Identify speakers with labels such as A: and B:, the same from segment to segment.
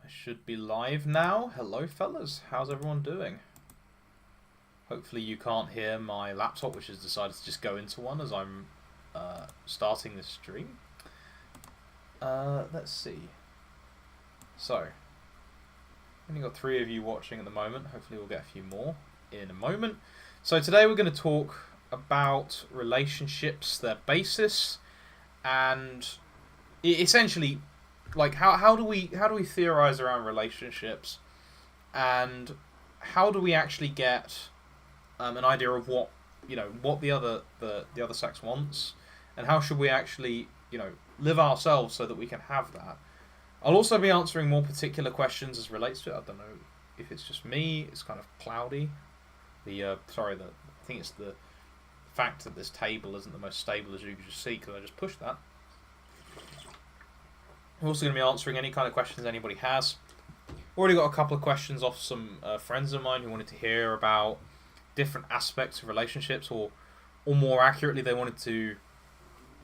A: Should be live now. Hello, fellas. How's everyone doing? Hopefully you can't hear my laptop, which has decided to just go into one as I'm starting this stream. Let's see. So, only got 3 of you watching at the moment. Hopefully we'll get a few more in a moment. So today we're going to talk about relationships, their basis, and essentially, like how do we theorize around relationships, and how do we actually get an idea of what the other sex wants, and how should we actually live ourselves so that we can have that. I'll also be answering more particular questions as relates to it. I don't know if it's just me. It's kind of cloudy. I think it's the fact that this table isn't the most stable as you can just see because I just pushed that. I'm also going to be answering any kind of questions anybody has. Already got a couple of questions off some friends of mine who wanted to hear about different aspects of relationships, or more accurately, they wanted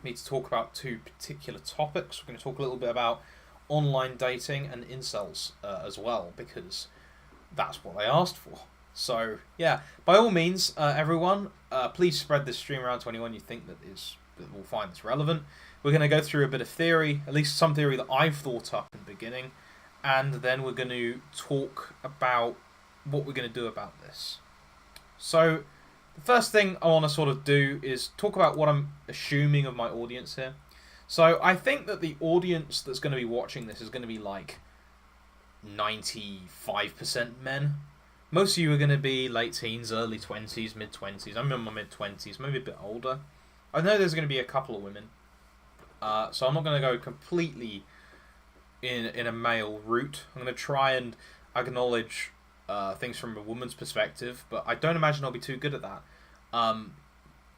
A: me to talk about 2 particular topics. We're going to talk a little bit about online dating and incels as well, because that's what they asked for. So yeah, by all means, everyone, please spread this stream around to anyone you think that will find this relevant. We're going to go through a bit of theory, at least some theory that I've thought up in the beginning, and then we're going to talk about what we're going to do about this. So the first thing I want to sort of do is talk about what I'm assuming of my audience here. So I think that the audience that's going to be watching this is going to be like 95% men. Most of you are going to be late teens, early 20s, mid-20s. I'm in my mid-20s, maybe a bit older. I know there's going to be a couple of women. So I'm not going to go completely in a male route. I'm going to try and acknowledge things from a woman's perspective, but I don't imagine I'll be too good at that.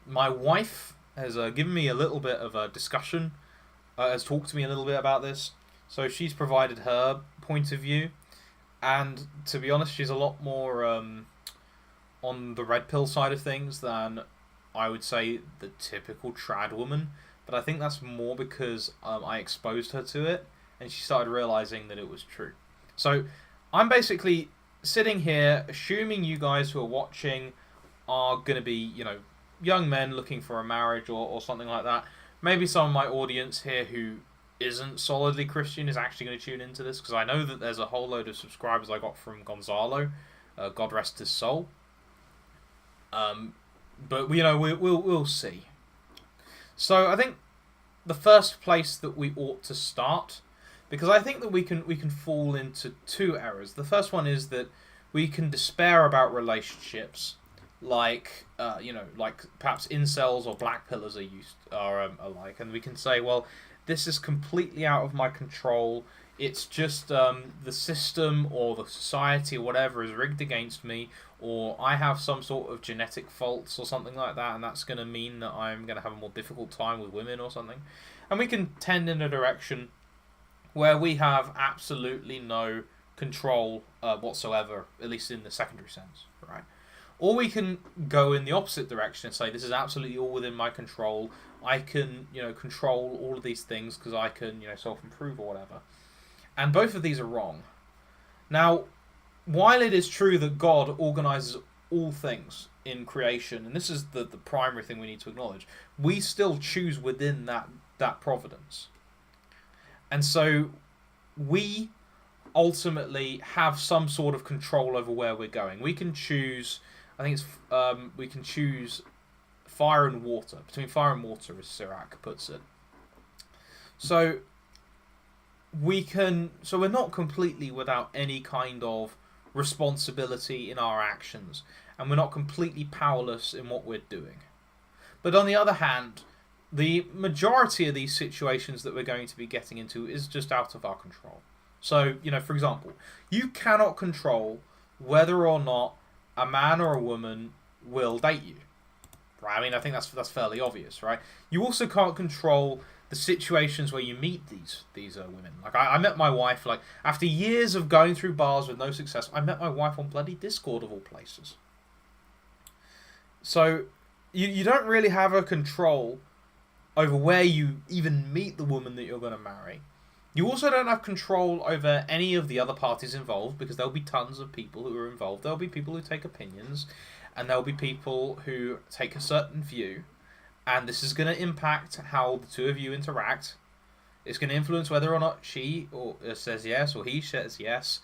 A: My wife has given me a little bit of a discussion, has talked to me a little bit about this, so she's provided her point of view, and to be honest, she's a lot more on the red pill side of things than I would say the typical trad woman. But I think that's more because I exposed her to it, and she started realizing that it was true. So I'm basically sitting here assuming you guys who are watching are going to be, young men looking for a marriage or something like that. Maybe some of my audience here who isn't solidly Christian is actually going to tune into this, because I know that there's a whole load of subscribers I got from Gonzalo, God rest his soul. But we'll see. So I think the first place that we ought to start, because I think that we can fall into 2 errors. The first one is that we can despair about relationships, like perhaps incels or black pillars are alike, and we can say, well, this is completely out of my control. It's just the system or the society or whatever is rigged against me, or I have some sort of genetic faults or something like that, and that's going to mean that I'm going to have a more difficult time with women or something. And we can tend in a direction where we have absolutely no control whatsoever, at least in the secondary sense, right? Or we can go in the opposite direction and say, this is absolutely all within my control. I can, control all of these things because I can, self-improve or whatever. And both of these are wrong. Now, while it is true that God organizes all things in creation, and this is the primary thing we need to acknowledge, we still choose within that providence. And so we ultimately have some sort of control over where we're going. We can choose, I think we can choose fire and water, between fire and water, as Sirach puts it. So we're not completely without any kind of responsibility in our actions, and we're not completely powerless in what we're doing. But on the other hand, the majority of these situations that we're going to be getting into is just out of our control. So, for example, you cannot control whether or not a man or a woman will date you. Right? I mean, I think that's fairly obvious, right? You also can't control the situations where you meet these women. Like I met my wife, like after years of going through bars with no success, I met my wife on bloody Discord of all places. So you don't really have a control over where you even meet the woman that you're going to marry. You also don't have control over any of the other parties involved, because there'll be tons of people who are involved. There'll be people who take opinions, and there'll be people who take a certain view, and this is going to impact how the two of you interact. It's going to influence whether or not she or says yes, or he says yes,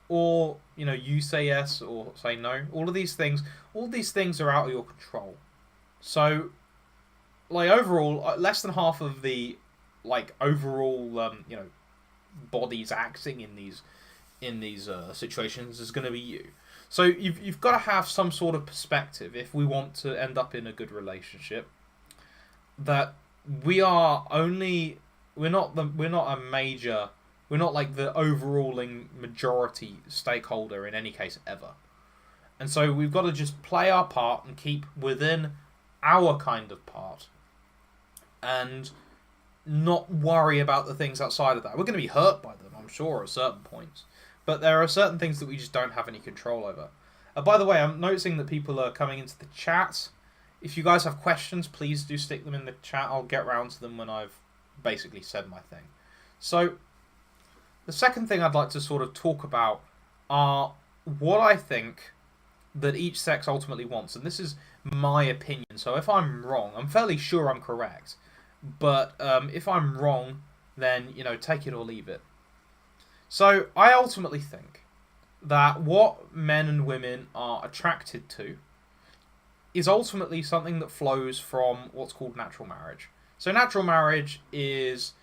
A: or you say yes or say no. All these things are out of your control. So, overall, less than half of the overall bodies acting in these situations is going to be you. So you've got to have some sort of perspective if we want to end up in a good relationship. That we're not the overruling majority stakeholder in any case ever. And so we've got to just play our part and keep within our kind of part, and not worry about the things outside of that. We're going to be hurt by them, I'm sure, at certain points. But there are certain things that we just don't have any control over. By the way, I'm noticing that people are coming into the chat. If you guys have questions, please do stick them in the chat. I'll get round to them when I've basically said my thing. So, the second thing I'd like to sort of talk about are what I think that each sex ultimately wants. And this is my opinion. So if I'm wrong, I'm fairly sure I'm correct. But if I'm wrong, then, take it or leave it. So I ultimately think that what men and women are attracted to is ultimately something that flows from what's called natural marriage. So natural marriage is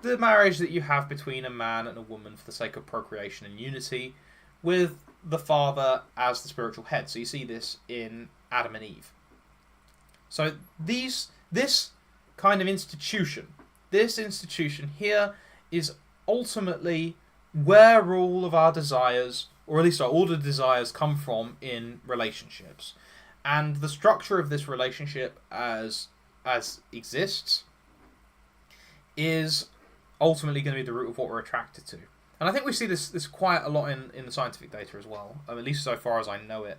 A: the marriage that you have between a man and a woman for the sake of procreation and unity, with the father as the spiritual head. So you see this in Adam and Eve. So this kind of institution, this institution here, is ultimately where all of our desires, or at least all the desires, come from in relationships. And the structure of this relationship as exists is ultimately going to be the root of what we're attracted to. And I think we see this quite a lot in the scientific data as well, at least so far as I know it.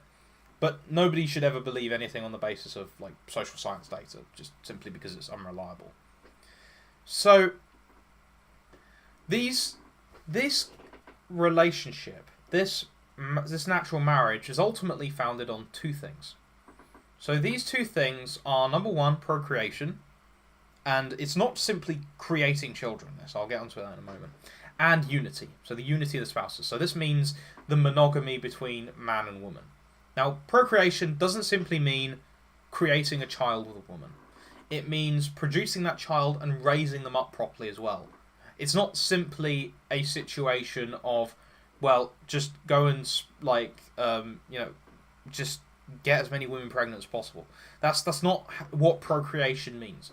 A: But nobody should ever believe anything on the basis of social science data, just simply because it's unreliable. So this relationship, this natural marriage, is ultimately founded on two things. So these two things are, number one, procreation, and it's not simply creating children. I'll get onto that in a moment. And unity, so the unity of the spouses. So this means the monogamy between man and woman. Now, procreation doesn't simply mean creating a child with a woman. It means producing that child and raising them up properly as well. It's not simply a situation of, just go and just get as many women pregnant as possible. That's not what procreation means.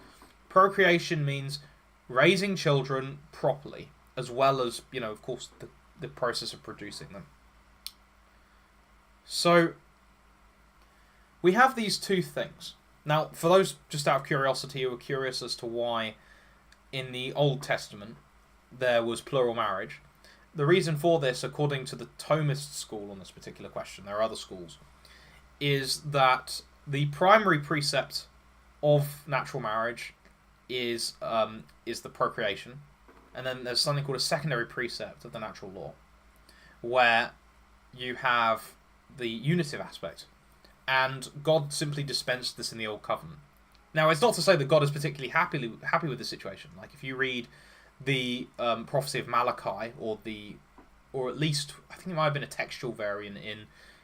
A: Procreation means raising children properly, as well as, of course, the process of producing them. So we have these two things. Now, for those just out of curiosity who are curious as to why in the Old Testament there was plural marriage, the reason for this, according to the Thomist school on this particular question, there are other schools, is that the primary precept of natural marriage is the procreation, and then there's something called a secondary precept of the natural law, where you have the unitive aspect, and God simply dispensed this in the Old Covenant. Now, it's not to say that God is particularly happy with the situation. Like, if you read the prophecy of Malachi, or at least I think it might have been a textual variant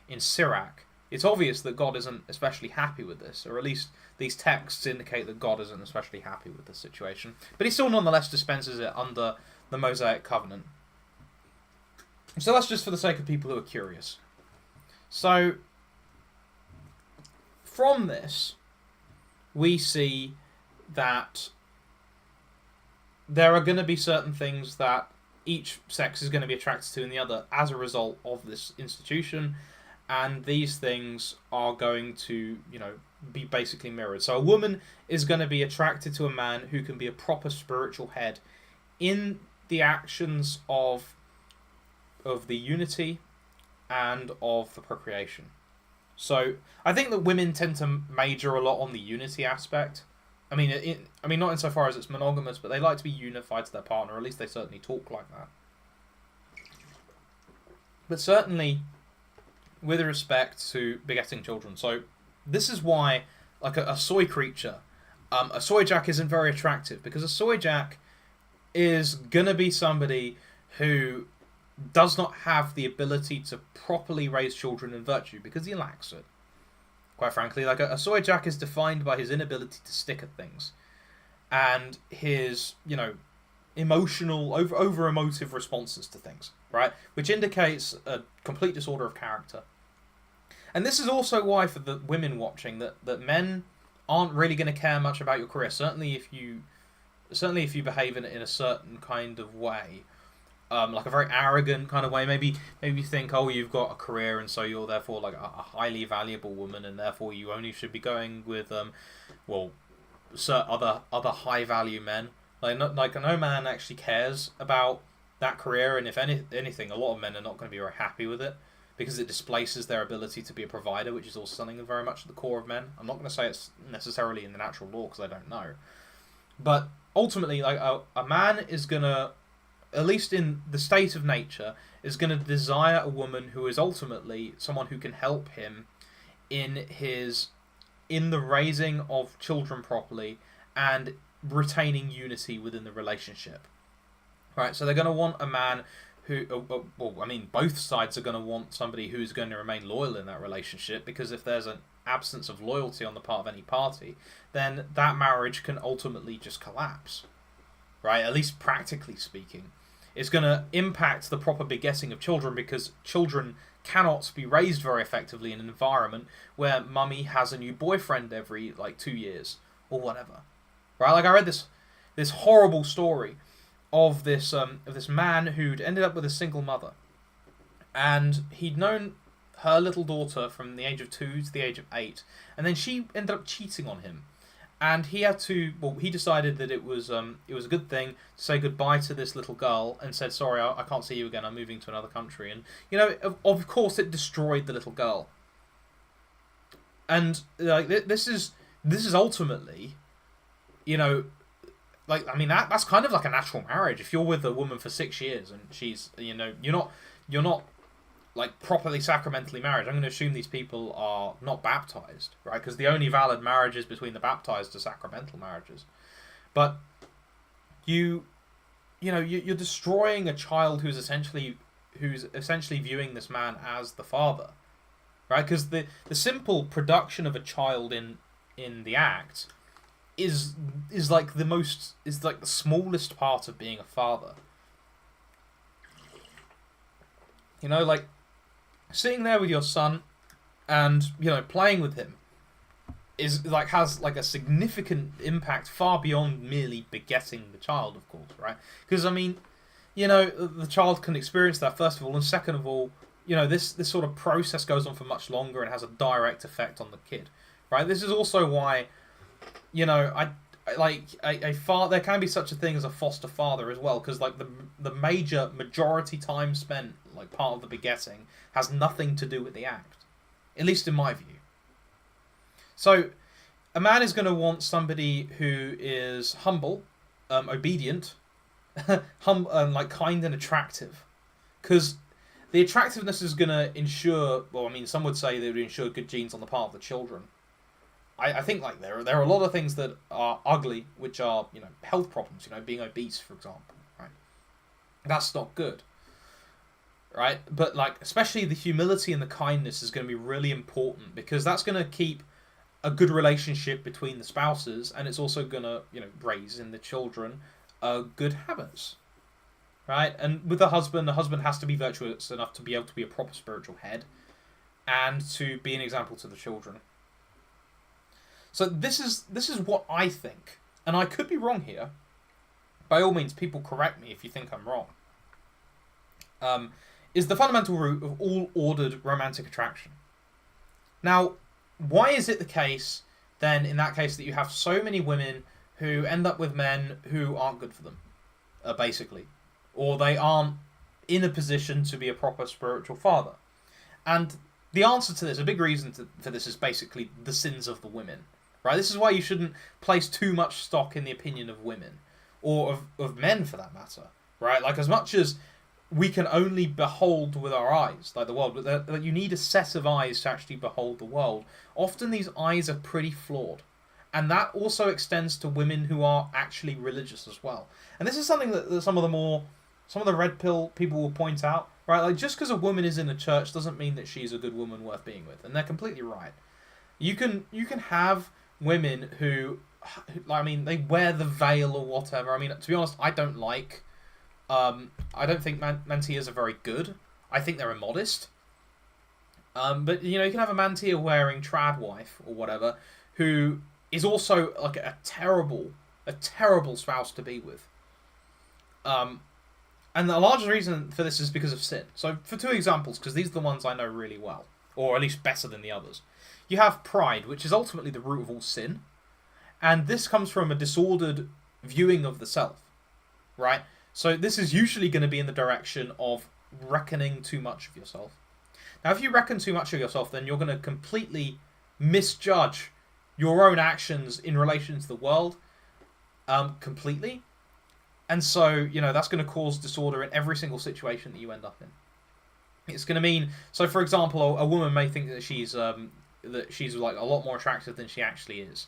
A: in Sirach, it's obvious that God isn't especially happy with this, or at least these texts indicate that God isn't especially happy with this situation. But he still nonetheless dispenses it under the Mosaic Covenant. So that's just for the sake of people who are curious. So from this, we see that there are going to be certain things that each sex is going to be attracted to in the other as a result of this institution, and these things are going to, be basically mirrored. So a woman is going to be attracted to a man who can be a proper spiritual head in the actions of the unity and of the procreation. So I think that women tend to major a lot on the unity aspect, I mean, not insofar as it's monogamous, but they like to be unified to their partner. Or at least they certainly talk like that. But certainly, with respect to begetting children, so this is why, like a soy creature, a soy jack isn't very attractive, because a soy jack is gonna be somebody who does not have the ability to properly raise children in virtue, because he lacks it. Quite frankly, like a soy jack is defined by his inability to stick at things, and his, emotional, over emotive responses to things, right? Which indicates a complete disorder of character. And this is also why, for the women watching, that men aren't really going to care much about your career. Certainly if you behave in a certain kind of way, like a very arrogant kind of way. Maybe you think, oh, you've got a career, and so you're therefore like a highly valuable woman, and therefore you only should be going with other high value men. Like no man actually cares about that career, and if anything, a lot of men are not going to be very happy with it, because it displaces their ability to be a provider, which is also something very much at the core of men. I'm not going to say it's necessarily in the natural law, because I don't know. But ultimately, like a man is going to, at least in the state of nature, is going to desire a woman who is ultimately someone who can help him in the raising of children properly and retaining unity within the relationship. Right, so they're going to want a man who, both sides are going to want somebody who's going to remain loyal in that relationship, because if there's an absence of loyalty on the part of any party, then that marriage can ultimately just collapse. Right, at least practically speaking. It's going to impact the proper begetting of children, because children cannot be raised very effectively in an environment where mummy has a new boyfriend every 2 years or whatever. Right, like I read this horrible story of this man who'd ended up with a single mother, and he'd known her little daughter from the age of 2 to the age of 8, and then she ended up cheating on him, and he decided that it was a good thing to say goodbye to this little girl, and said, sorry, I can't see you again, I'm moving to another country. And of course it destroyed the little girl. And this is ultimately, that's kind of like a natural marriage. If you're with a woman for 6 years and she's, you're not like properly sacramentally married. I'm going to assume these people are not baptized, right? Because the only valid marriages between the baptized are sacramental marriages. But you're destroying a child who's essentially viewing this man as the father, right? Because the simple production of a child in the act is like the smallest part of being a father. Like sitting there with your son and playing with him has a significant impact far beyond merely begetting the child, of course, right? Because the child can experience that, first of all, and second of all, this sort of process goes on for much longer and has a direct effect on the kid, right? This is also why there can be such a thing as a foster father as well, because the majority time spent part of the begetting has nothing to do with the act, at least in my view. So a man is going to want somebody who is humble, obedient, kind and attractive, because the attractiveness is going to ensure, some would say they would ensure good genes on the part of the children. I think there are a lot of things that are ugly, which are health problems. Being obese, for example, right? That's not good, right? But especially the humility and the kindness is going to be really important, because that's going to keep a good relationship between the spouses, and it's also going to raise in the children good habits, right? And with the husband has to be virtuous enough to be able to be a proper spiritual head, and to be an example to the children. So this is what I think, and I could be wrong here. By all means, people correct me if you think I'm wrong. Is the fundamental root of all ordered romantic attraction. Now, why is it the case, then, in that case, that you have so many women who end up with men who aren't good for them, basically, or they aren't in a position to be a proper spiritual father? And the answer to this, a big reason for this, is basically the sins of the women. right? This is why you shouldn't place too much stock in the opinion of women, or of men for that matter, right? Like, as much as we can only behold with our eyes, like the world, but you need a set of eyes to actually behold the world. Often these eyes are pretty flawed. And that also extends to women who are actually religious as well. And this is something that some of the red pill people will point out, right? Like, just because a woman is in a church doesn't mean that she's a good woman worth being with. And they're completely right. You can have women who, I mean, they wear the veil or whatever. I mean, to be honest, I don't think mantillas are very good. I think they're immodest. But, you can have a mantilla wearing trad wife or whatever who is also like a terrible spouse to be with. And the largest reason for this is because of sin. So for 2 examples, because these are the ones I know really well, or at least better than the others. You have pride, which is ultimately the root of all sin. And this comes from a disordered viewing of the self, right? So this is usually going to be in the direction of reckoning too much of yourself. Now, if you reckon too much of yourself, then you're going to completely misjudge your own actions in relation to the world completely. And so, that's going to cause disorder in every single situation that you end up in. It's going to mean, so for example, a woman may think that she's like a lot more attractive than she actually is.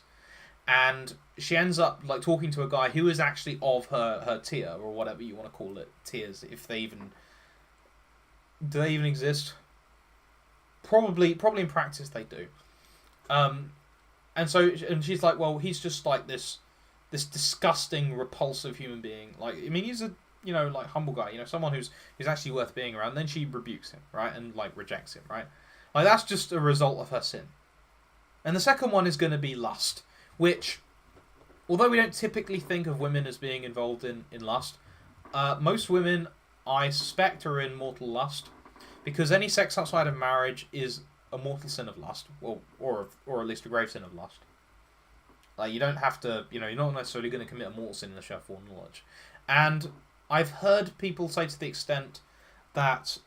A: And she ends up like talking to a guy who is actually of her tier, or whatever you want to call it, tiers, if they even... Do they even exist? Probably in practice they do. And she's like, well, he's just like this disgusting, repulsive human being. Like, I mean, he's a like humble guy, someone who's actually worth being around. Then she rebukes him, right, and like rejects him, right. Like, that's just a result of her sin. And the second one is going to be lust, which, although we don't typically think of women as being involved in lust, most women, I suspect, are in mortal lust, because any sex outside of marriage is a mortal sin of lust, or at least a grave sin of lust. Like, you don't have to, you're not necessarily going to commit a mortal sin unless you have foreknowledge. And I've heard people say to the extent that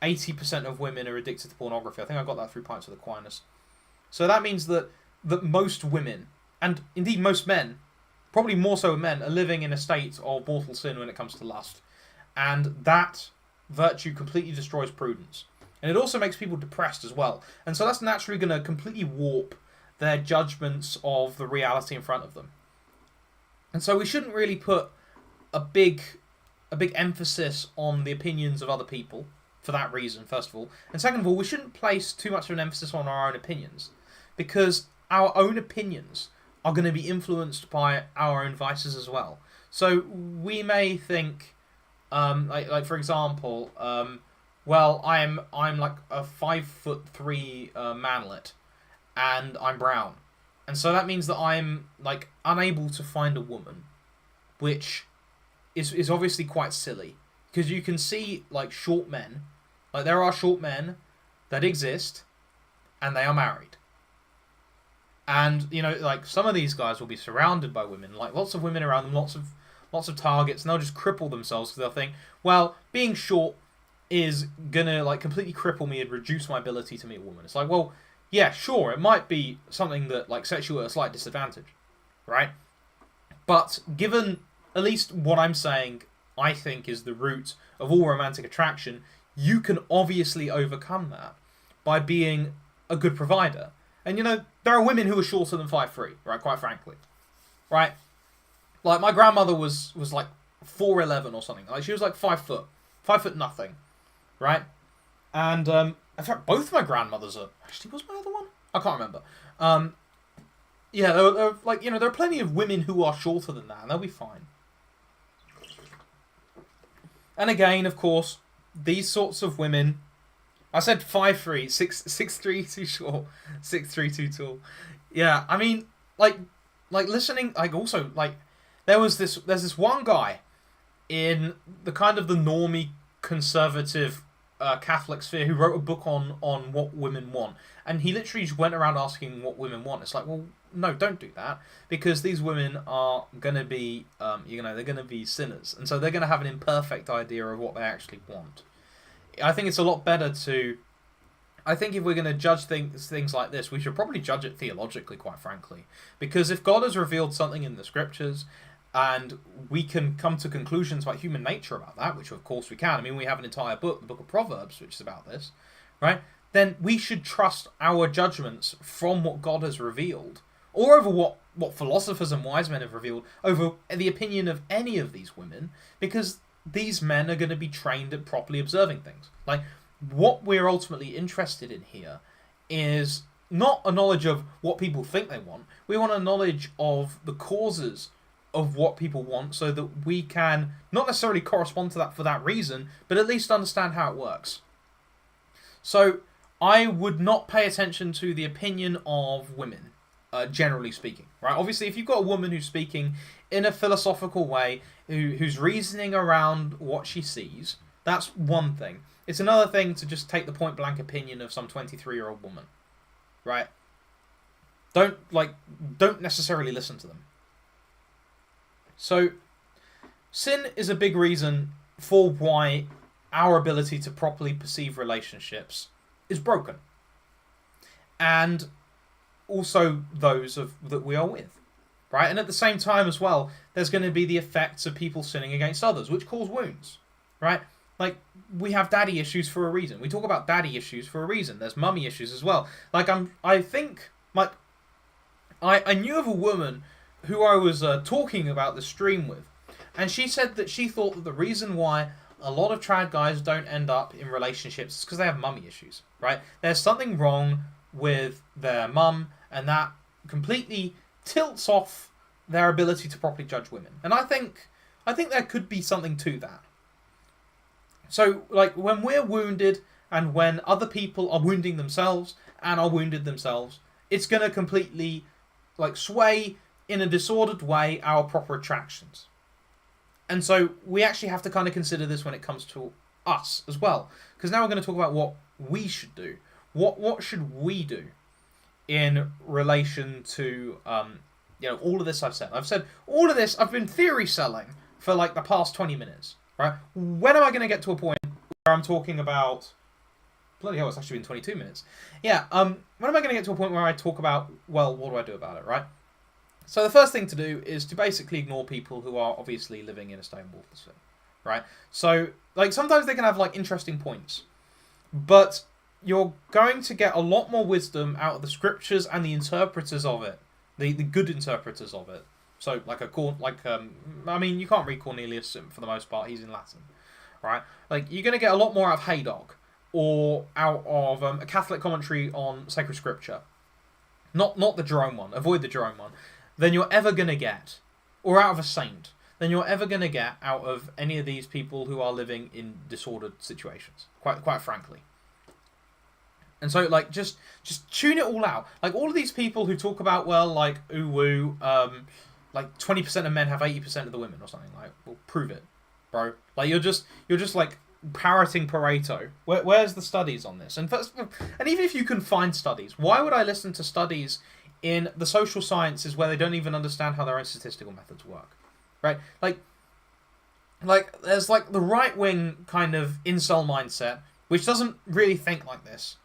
A: 80% of women are addicted to pornography. I think I got that through Pints of Aquinas. So that means that most women, and indeed most men, probably more so men, are living in a state of mortal sin when it comes to lust. And that virtue completely destroys prudence. And it also makes people depressed as well. And so that's naturally going to completely warp their judgments of the reality in front of them. And so we shouldn't really put a big emphasis on the opinions of other people for that reason, first of all. And second of all, we shouldn't place too much of an emphasis on our own opinions, because our own opinions are going to be influenced by our own vices as well. So we may think, like for example, well, I'm like a 5'3" manlet, and I'm brown, and so that means that I'm like unable to find a woman, which is obviously quite silly, because you can see like short men, like there are short men that exist, and they are married. And like some of these guys will be surrounded by women, like lots of women around them, lots of targets, and they'll just cripple themselves because they'll think, well, being short is gonna like completely cripple me and reduce my ability to meet a woman. It's like, well, yeah, sure, it might be something that like sets you at a slight disadvantage, right? But given at least what I'm saying, I think is the root of all romantic attraction, you can obviously overcome that by being a good provider. And there are women who are shorter than 5'3", right? Quite frankly, right? Like my grandmother was like 4'11" or something. Like she was like 5 foot nothing, right? And in fact, both my grandmothers are. Actually, was my other one? I can't remember. Yeah, there are, like there are plenty of women who are shorter than that, and they'll be fine. And again, of course, these sorts of women. I said 5'3", 6'3" too short, 6'3" too tall. Yeah, I mean, like listening, like also like there's this one guy in the kind of the normie conservative Catholic sphere who wrote a book on what women want, and he literally just went around asking what women want. It's like, well, no, don't do that, because these women are gonna be, they're gonna be sinners, and so they're gonna have an imperfect idea of what they actually want. I think it's a lot better to I think if we're going to judge things like this, we should probably judge it theologically, quite frankly. Because if God has revealed something in the scriptures, and we can come to conclusions about human nature about that, which of course we can. I mean, we have an entire book, the book of Proverbs, which is about this, right? Then we should trust our judgments from what God has revealed, or over what philosophers and wise men have revealed, over the opinion of any of these women, because these men are going to be trained at properly observing things. Like, what we're ultimately interested in here is not a knowledge of what people think they want. We want a knowledge of the causes of what people want, so that we can not necessarily correspond to that for that reason, but at least understand how it works. So I would not pay attention to the opinion of women, generally speaking, right? Obviously, if you've got a woman who's speaking in a philosophical way, who's reasoning around what she sees, that's one thing. It's another thing to just take the point-blank opinion of some 23-year-old woman, right? Don't necessarily listen to them. So, sin is a big reason for why our ability to properly perceive relationships is broken. And also those that we are with, right? And at the same time as well, there's going to be the effects of people sinning against others, which cause wounds, right? Like, we have daddy issues for a reason. We talk about daddy issues for a reason. There's mummy issues as well. Like, I knew of a woman who I was talking about the stream with, and she said that she thought that the reason why a lot of trad guys don't end up in relationships is because they have mummy issues, right? There's something wrong with their mum, and that completely tilts off their ability to properly judge women. And I think there could be something to that. So, like, when we're wounded, and when other people are wounding themselves and are wounded themselves, it's going to completely, like, sway in a disordered way our proper attractions. And so we actually have to kind of consider this when it comes to us as well. Because now we're going to talk about what we should do. What should we do in relation to all of this I've said. I've said all of this, I've been theory selling for like the past 20 minutes. Right? When am I going to get to a point where I'm talking about... Bloody hell, it's actually been 22 minutes. Yeah, when am I going to get to a point where I talk about, well, what do I do about it, right? So the first thing to do is to basically ignore people who are obviously living in a stone wall system, right? So, like, sometimes they can have, like, interesting points, but you're going to get a lot more wisdom out of the scriptures and the interpreters of it, the good interpreters of it. So, I mean, you can't read Cornelius for the most part, he's in Latin, right? Like, you're going to get a lot more out of Haydock, or out of a Catholic commentary on sacred scripture. Not the Jerome one, avoid the Jerome one. Than you're ever going to get, or out of a saint, than you're ever going to get out of any of these people who are living in disordered situations, quite frankly. And so, like, just tune it all out. Like, all of these people who talk about, well, like, ooh woo, like 20% of men have 80% of the women or something. Like, well, prove it, bro. Like, you're just like parroting Pareto. Where's the studies on this? And even if you can find studies, why would I listen to studies in the social sciences where they don't even understand how their own statistical methods work, right? Like there's like the right-wing kind of incel mindset, which doesn't really think like this.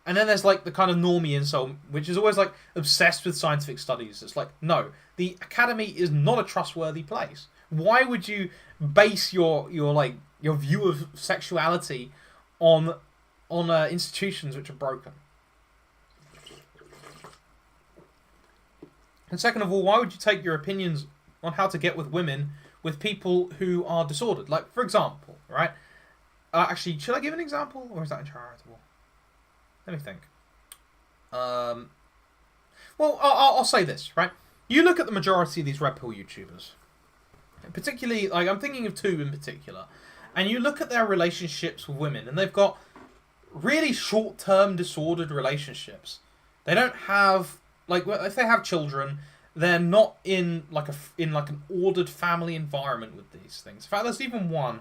A: And then there's like the kind of normie incel, which is always like obsessed with scientific studies. It's like, no, the academy is not a trustworthy place. Why would you base your view of sexuality on institutions which are broken? And second of all, why would you take your opinions on how to get with women with people who are disordered? Like, for example, right? Actually, should I give an example, or is that uncharitable? Let me think. Well, I'll say this, right? You look at the majority of these red pill YouTubers, particularly, like, I'm thinking of two in particular, and you look at their relationships with women, and they've got really short-term disordered relationships. They don't have... Like, if they have children, they're not in an ordered family environment with these things. In fact, there's even one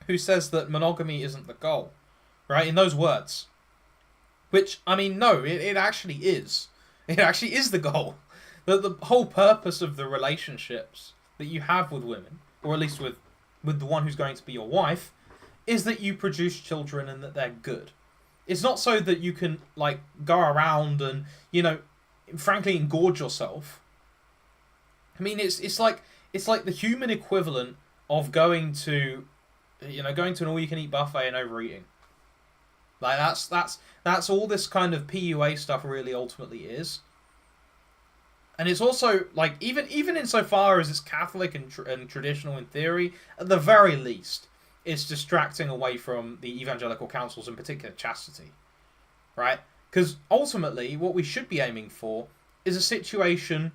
A: who says that monogamy isn't the goal, right? In those words. Which, I mean, no, it actually is. It actually is the goal. The whole purpose of the relationships that you have with women, or at least with the one who's going to be your wife, is that you produce children and that they're good. It's not so that you can like go around and, you know, frankly engorge yourself. I mean, it's like the human equivalent of going to, you know, going to an all-you-can-eat buffet and overeating. Like that's all this kind of PUA stuff really ultimately is. And it's also like even insofar as it's Catholic and traditional in theory, at the very least, it's distracting away from the evangelical counsels, in particular chastity, right? Because ultimately, what we should be aiming for is a situation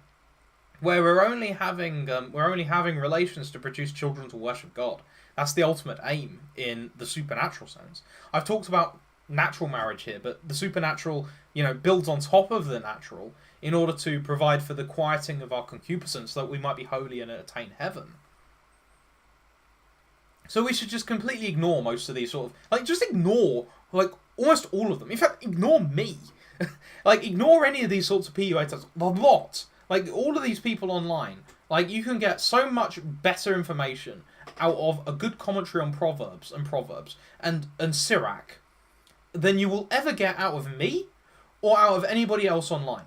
A: where we're only having relations to produce children to worship God. That's the ultimate aim in the supernatural sense. I've talked about natural marriage here, but the supernatural, you know, builds on top of the natural in order to provide for the quieting of our concupiscence so that we might be holy and attain heaven. So we should just completely ignore most of these sort of, like, just ignore, like, almost all of them. In fact, ignore me. Like, ignore any of these sorts of PUA types. A lot. Like, all of these people online. Like, you can get so much better information out of a good commentary on Proverbs and Sirach than you will ever get out of me or out of anybody else online.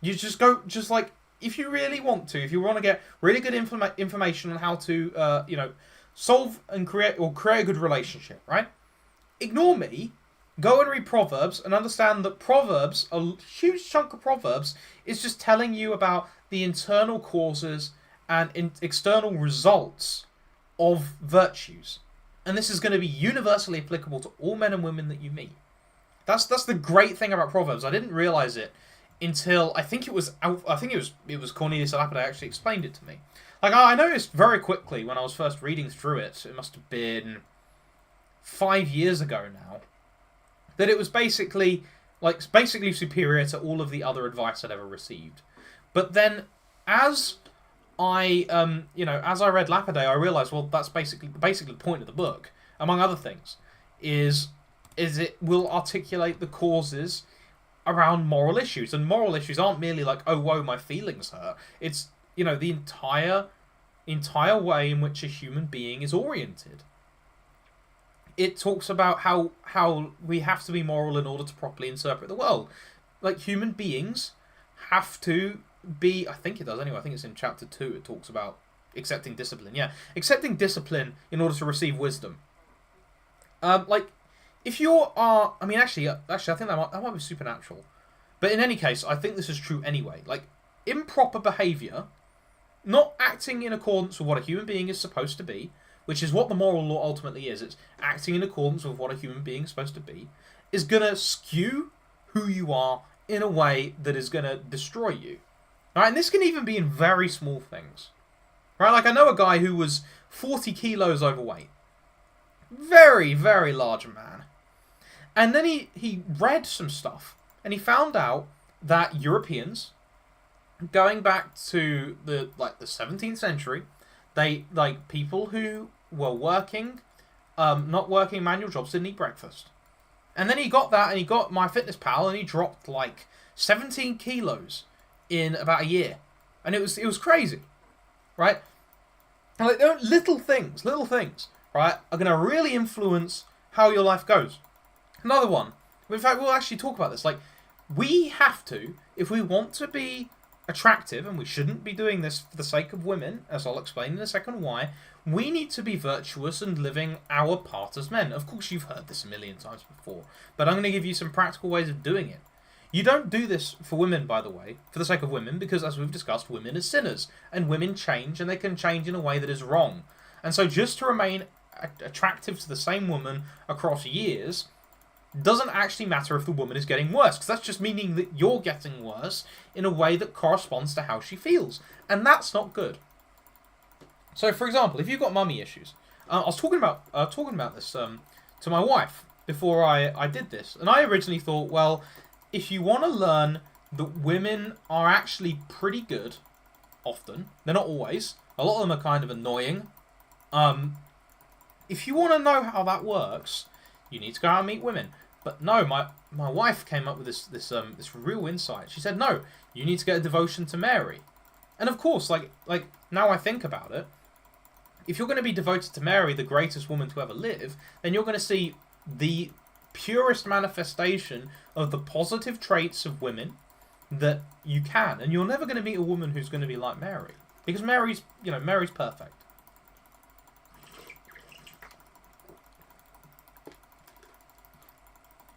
A: You just go, just like, if you really want to, if you want to get really good information on how to, you know, solve and create a good relationship, right? Ignore me, go and read Proverbs and understand that Proverbs, a huge chunk of Proverbs, is just telling you about the internal causes and external results of virtues. And this is going to be universally applicable to all men and women that you meet. That's the great thing about Proverbs. I didn't realize it until I think it was Cornelius a Lapide actually explained it to me. Like, I noticed very quickly when I was first reading through it, it must have been 5 years ago now, that it was basically superior to all of the other advice I'd ever received. But then, as I read Lapide, I realized, well, that's basically the point of the book, among other things, is it will articulate the causes around moral issues. And moral issues aren't merely like, oh, whoa, my feelings hurt. It's, you know, the entire way in which a human being is oriented. It talks about how we have to be moral in order to properly interpret the world. Like, human beings have to be, I think it does anyway, I think it's in chapter 2, it talks about accepting discipline. Yeah, accepting discipline in order to receive wisdom. Like, if you are, I mean, actually, I think that might be supernatural. But in any case, I think this is true anyway. Like, improper behaviour, not acting in accordance with what a human being is supposed to be, which is what the moral law ultimately is, it's acting in accordance with what a human being is supposed to be, is going to skew who you are in a way that is going to destroy you. Right? And this can even be in very small things. Right? Like, I know a guy who was 40 kilos overweight. Very, very large man. And then he read some stuff, and he found out that Europeans, going back to the 17th century, they, like, people who were working, not working manual jobs, didn't eat breakfast. And then he got that, and he got MyFitnessPal, and he dropped like 17 kilos in about a year, and it was crazy, right? And like, little things, right, are going to really influence how your life goes. Another one. In fact, we'll actually talk about this. Like, we have to, if we want to be attractive, and we shouldn't be doing this for the sake of women, as I'll explain in a second why, we need to be virtuous and living our part as men. Of course, you've heard this a million times before, but I'm going to give you some practical ways of doing it. You don't do this for women, by the way, for the sake of women, because as we've discussed, women are sinners, and women change, and they can change in a way that is wrong. And so just to remain attractive to the same woman across years doesn't actually matter if the woman is getting worse, because that's just meaning that you're getting worse in a way that corresponds to how she feels. And that's not good. So, for example, if you've got mummy issues, I was talking about this to my wife before I did this, and I originally thought, well, if you want to learn that women are actually pretty good, often, they're not always, a lot of them are kind of annoying, if you want to know how that works, you need to go out and meet women. But no, my wife came up with this real insight. She said, no, you need to get a devotion to Mary. And of course, like now I think about it, if you're going to be devoted to Mary, the greatest woman to ever live, then you're going to see the purest manifestation of the positive traits of women that you can. And you're never going to meet a woman who's going to be like Mary. Because Mary's perfect.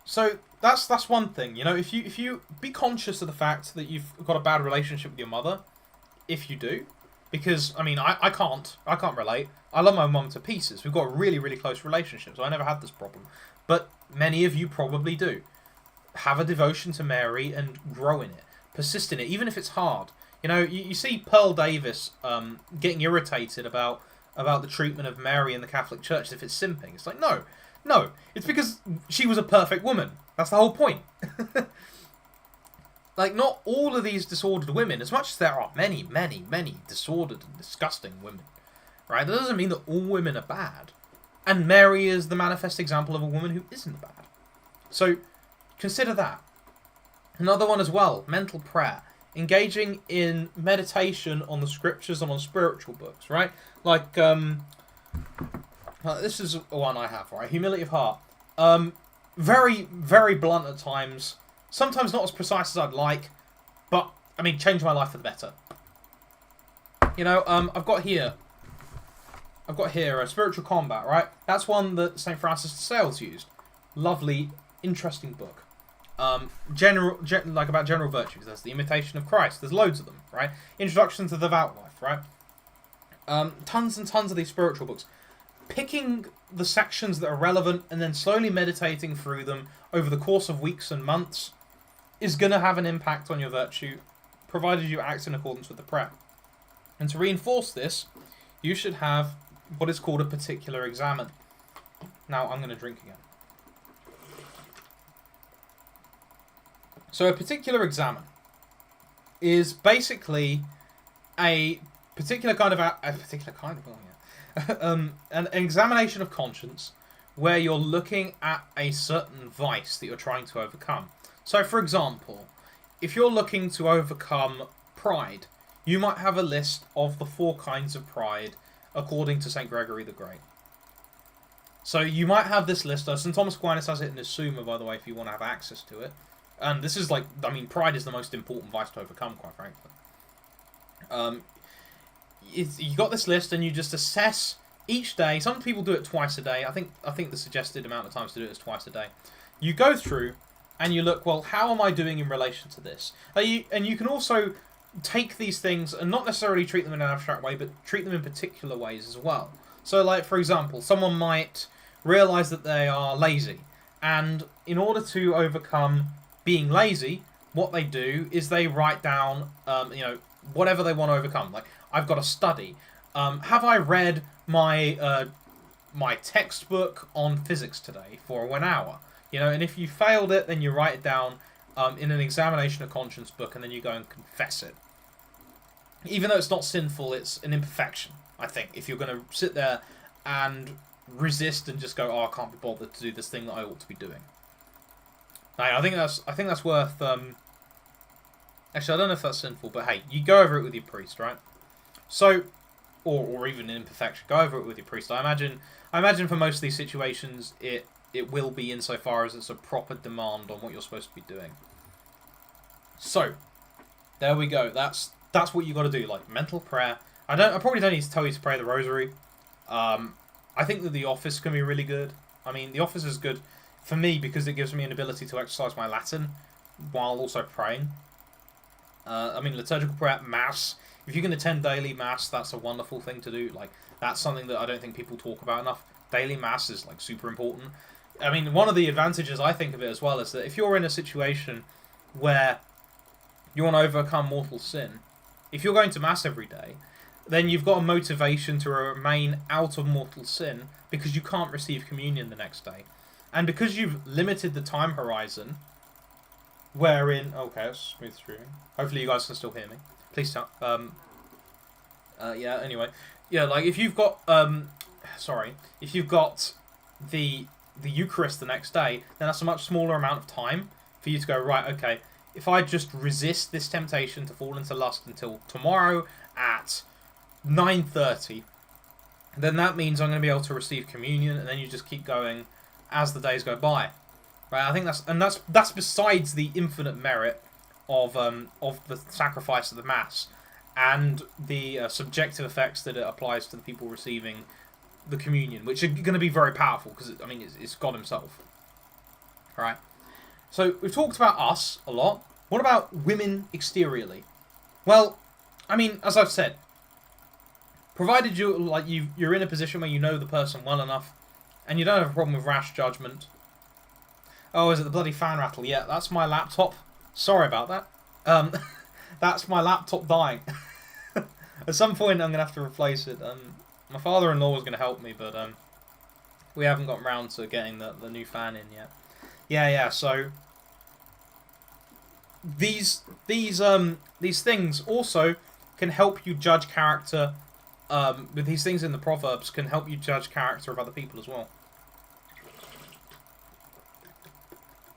A: So that's one thing. If you be conscious of the fact that you've got a bad relationship with your mother, if you do, because I can't relate. I love my mum to pieces. We've got a really, really close relationship, so I never had this problem. But many of you probably do. Have a devotion to Mary and grow in it. Persist in it, even if it's hard. You see Pearl Davis getting irritated about the treatment of Mary in the Catholic Church as if it's simping. It's like, no, it's because she was a perfect woman. That's the whole point. Like, not all of these disordered women, as much as there are many, many, many disordered and disgusting women, right? That doesn't mean that all women are bad. And Mary is the manifest example of a woman who isn't bad. So, consider that. Another one as well, mental prayer. Engaging in meditation on the scriptures and on spiritual books, right? Like, this is one I have, right? Humility of heart. Very, very blunt at times. Sometimes not as precise as I'd like, but, changed my life for the better. I've got here a Spiritual Combat, right? That's one that St. Francis de Sales used. Lovely, interesting book. About general virtues. There's the Imitation of Christ. There's loads of them, right? Introduction to the Devout Life, right? Tons and tons of these spiritual books. Picking the sections that are relevant and then slowly meditating through them over the course of weeks and months is going to have an impact on your virtue, provided you act in accordance with the prayer. And to reinforce this, you should have what is called a particular examen. Now, I'm going to drink again. So a particular examen is basically a particular kind of an examination of conscience where you're looking at a certain vice that you're trying to overcome. So, for example, if you're looking to overcome pride, you might have a list of the 4 kinds of pride according to St. Gregory the Great. So you might have this list. St. Thomas Aquinas has it in his Summa, by the way, if you want to have access to it. And this is pride is the most important vice to overcome, quite frankly. You got this list, and you just assess each day. Some people do it twice a day. I think the suggested amount of times to do it is twice a day. You go through, and you look, well, how am I doing in relation to this? And you can also take these things and not necessarily treat them in an abstract way, but treat them in particular ways as well. So, like, for example, someone might realise that they are lazy, and in order to overcome being lazy, what they do is they write down, whatever they want to overcome. Like, I've got to study. Have I read my my textbook on physics today for 1 hour? And if you failed it, then you write it down in an examination of conscience book, and then you go and confess it. Even though it's not sinful, it's an imperfection, I think, if you're going to sit there and resist and just go, I can't be bothered to do this thing that I ought to be doing. Now, I think that's worth... Actually, I don't know if that's sinful, but hey, you go over it with your priest, right? So, or even an imperfection, go over it with your priest. I imagine for most of these situations, it will be insofar as it's a proper demand on what you're supposed to be doing. So, there we go. That's what you got to do, like mental prayer. I probably don't need to tell you to pray the rosary. I think that the office can be really good. The office is good for me because it gives me an ability to exercise my Latin while also praying. Liturgical prayer, Mass. If you can attend daily Mass, that's a wonderful thing to do. Like, that's something that I don't think people talk about enough. Daily Mass is, like, super important. One of the advantages I think of it as well is that if you're in a situation where you want to overcome mortal sin, if you're going to Mass every day, then you've got a motivation to remain out of mortal sin because you can't receive communion the next day. And because you've limited the time horizon wherein... Okay, that's smooth streaming. Hopefully you guys can still hear me. Please tell. Anyway. Yeah, like if you've got... If you've got the Eucharist the next day, then that's a much smaller amount of time for you to go, right, okay, if I just resist this temptation to fall into lust until tomorrow at 9:30, then that means I'm going to be able to receive communion, and then you just keep going as the days go by. right? I think that's besides the infinite merit of the sacrifice of the mass and the subjective effects that it applies to the people receiving the communion, which are going to be very powerful because I mean it's God Himself, right? So we've talked about us a lot. What about women exteriorly? Well, I mean, as I've said, provided you're in a position where you know the person well enough, and you don't have a problem with rash judgment. Oh, is it the bloody fan rattle? Yeah, that's my laptop. Sorry about that. That's my laptop dying. At some point, I'm gonna have to replace it. My father-in-law was gonna help me, but we haven't gotten round to getting the new fan in yet. Yeah. So these things also can help you judge character. With these things in the Proverbs can help you judge character of other people as well.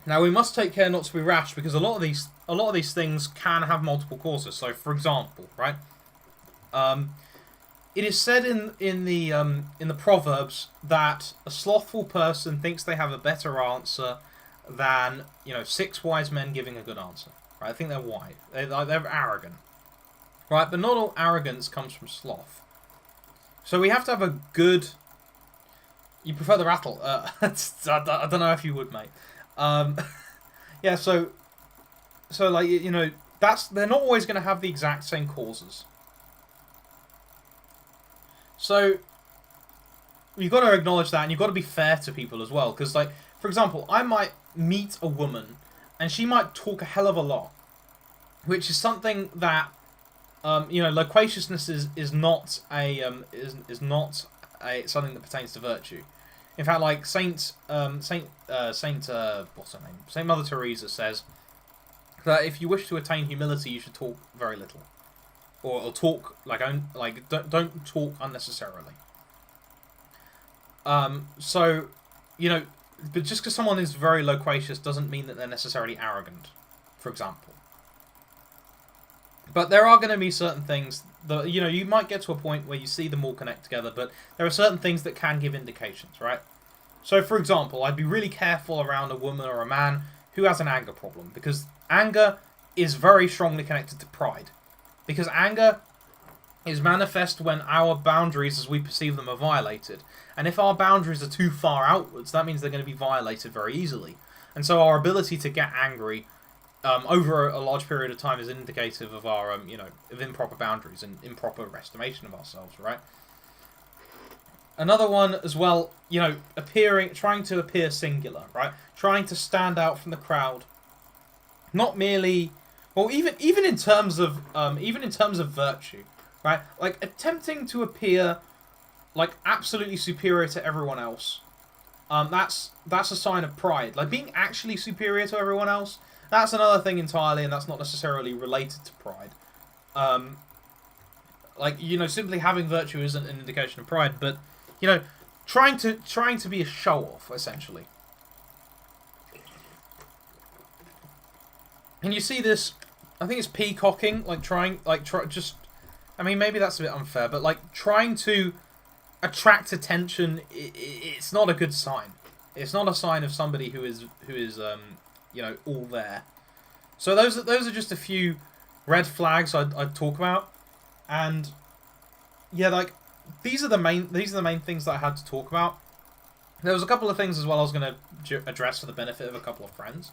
A: Now we must take care not to be rash because a lot of these things can have multiple causes. So, for example, right, it is said in the Proverbs that a slothful person thinks they have a better answer than 6 wise men giving a good answer. Right? I think they're wise. They're arrogant. Right, but not all arrogance comes from sloth. So we have to have a good. You prefer the rattle? I don't know if you would, mate. Yeah. So like they're not always going to have the exact same causes. So you've got to acknowledge that, and you've got to be fair to people as well. Because, like, for example, I might meet a woman, and she might talk a hell of a lot, which is something that. Loquaciousness is not something that pertains to virtue. In fact, like Saint what's her name? Saint Mother Teresa says that if you wish to attain humility, you should talk very little, or talk don't talk unnecessarily. So, but just because someone is very loquacious doesn't mean that they're necessarily arrogant, for example. But there are going to be certain things that, you might get to a point where you see them all connect together, but there are certain things that can give indications, right? So, for example, I'd be really careful around a woman or a man who has an anger problem, because anger is very strongly connected to pride. Because anger is manifest when our boundaries as we perceive them are violated. And if our boundaries are too far outwards, that means they're going to be violated very easily. And so our ability to get angry over a large period of time is indicative of our, of improper boundaries and improper estimation of ourselves, right? Another one as well, trying to appear singular, right? Trying to stand out from the crowd. Not merely, well, even in terms of virtue, right? Like attempting to appear like absolutely superior to everyone else. That's a sign of pride. Like being actually superior to everyone else. That's another thing entirely, and that's not necessarily related to pride. Simply having virtue isn't an indication of pride, but trying to be a show-off essentially. And you see this, I think it's peacocking, maybe that's a bit unfair, but like trying to attract attention, it's not a good sign. It's not a sign of somebody who is all there. So those are just a few red flags I'd talk about, and yeah, like these are the main things that I had to talk about. There was a couple of things as well I was going to address for the benefit of a couple of friends.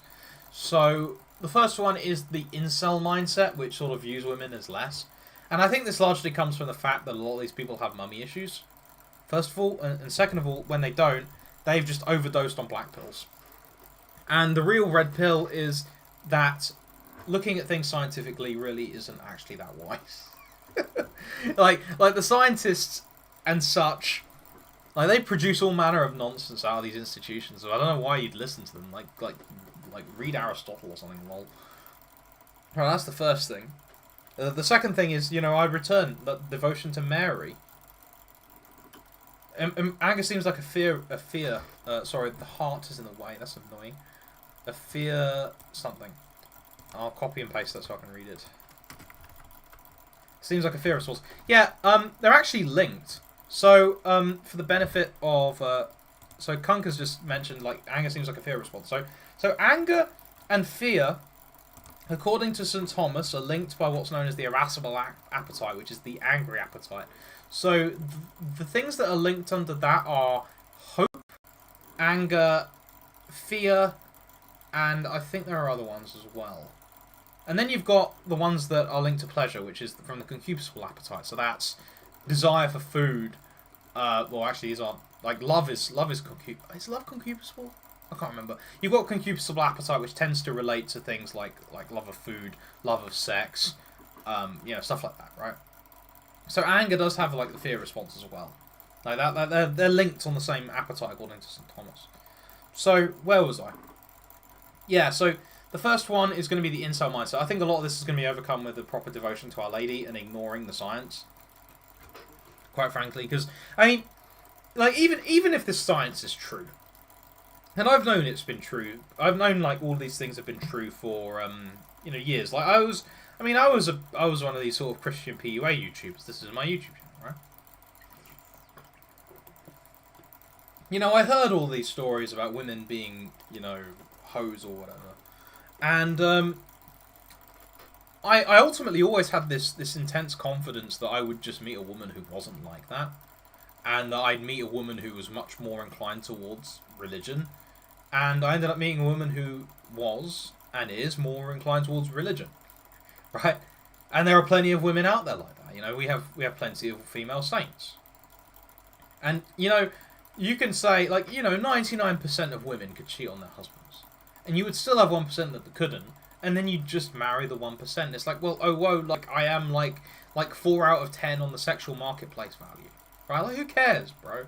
A: So the first one is the incel mindset, which sort of views women as less, and I think this largely comes from the fact that a lot of these people have mummy issues. First of all, and second of all, when they don't, they've just overdosed on black pills. And the real red pill is that looking at things scientifically really isn't actually that wise. like the scientists and such, like they produce all manner of nonsense out of these institutions. So I don't know why you'd listen to them. Like read Aristotle or something. Well, that's the first thing. The second thing is, I return the devotion to Mary. Anger seems like a fear. Sorry, the heart is in the way. That's annoying. A fear something. I'll copy and paste that so I can read it. Seems like a fear of source. Yeah, they're actually linked. So, for the benefit of So Kunk has just mentioned like anger seems like a fear response. So anger and fear, according to St. Thomas, are linked by what's known as the irascible appetite, which is the angry appetite. So the things that are linked under that are hope, anger, fear, and I think there are other ones as well. And then you've got the ones that are linked to pleasure, which is from the concupiscible appetite. So that's desire for food. Well, actually, these aren't like love is concupiscible. Is love concupiscible? I can't remember. You've got concupiscible appetite, which tends to relate to things like love of food, love of sex, stuff like that, right? So anger does have like the fear response as well. Like that they're linked on the same appetite according to St. Thomas. So where was I? Yeah, so the first one is going to be the incel mindset. I think a lot of this is going to be overcome with the proper devotion to Our Lady and ignoring the science. Quite frankly, because I mean, like even if this science is true, and I've known it's been true. I've known like all these things have been true for years. Like I was one of these sort of Christian PUA YouTubers. This is my YouTube channel, right? I heard all these stories about women being, hoes or whatever. And I ultimately always had this intense confidence that I would just meet a woman who wasn't like that. And that I'd meet a woman who was much more inclined towards religion. And I ended up meeting a woman who was, and is, more inclined towards religion. Right? And there are plenty of women out there like that. We have plenty of female saints. And, you can say, 99% of women could cheat on their husbands. And you would still have 1% that couldn't. And then you'd just marry the 1%. It's like, well, oh, whoa, I am, 4 out of 10 on the sexual marketplace value. Right? Like, who cares, bro?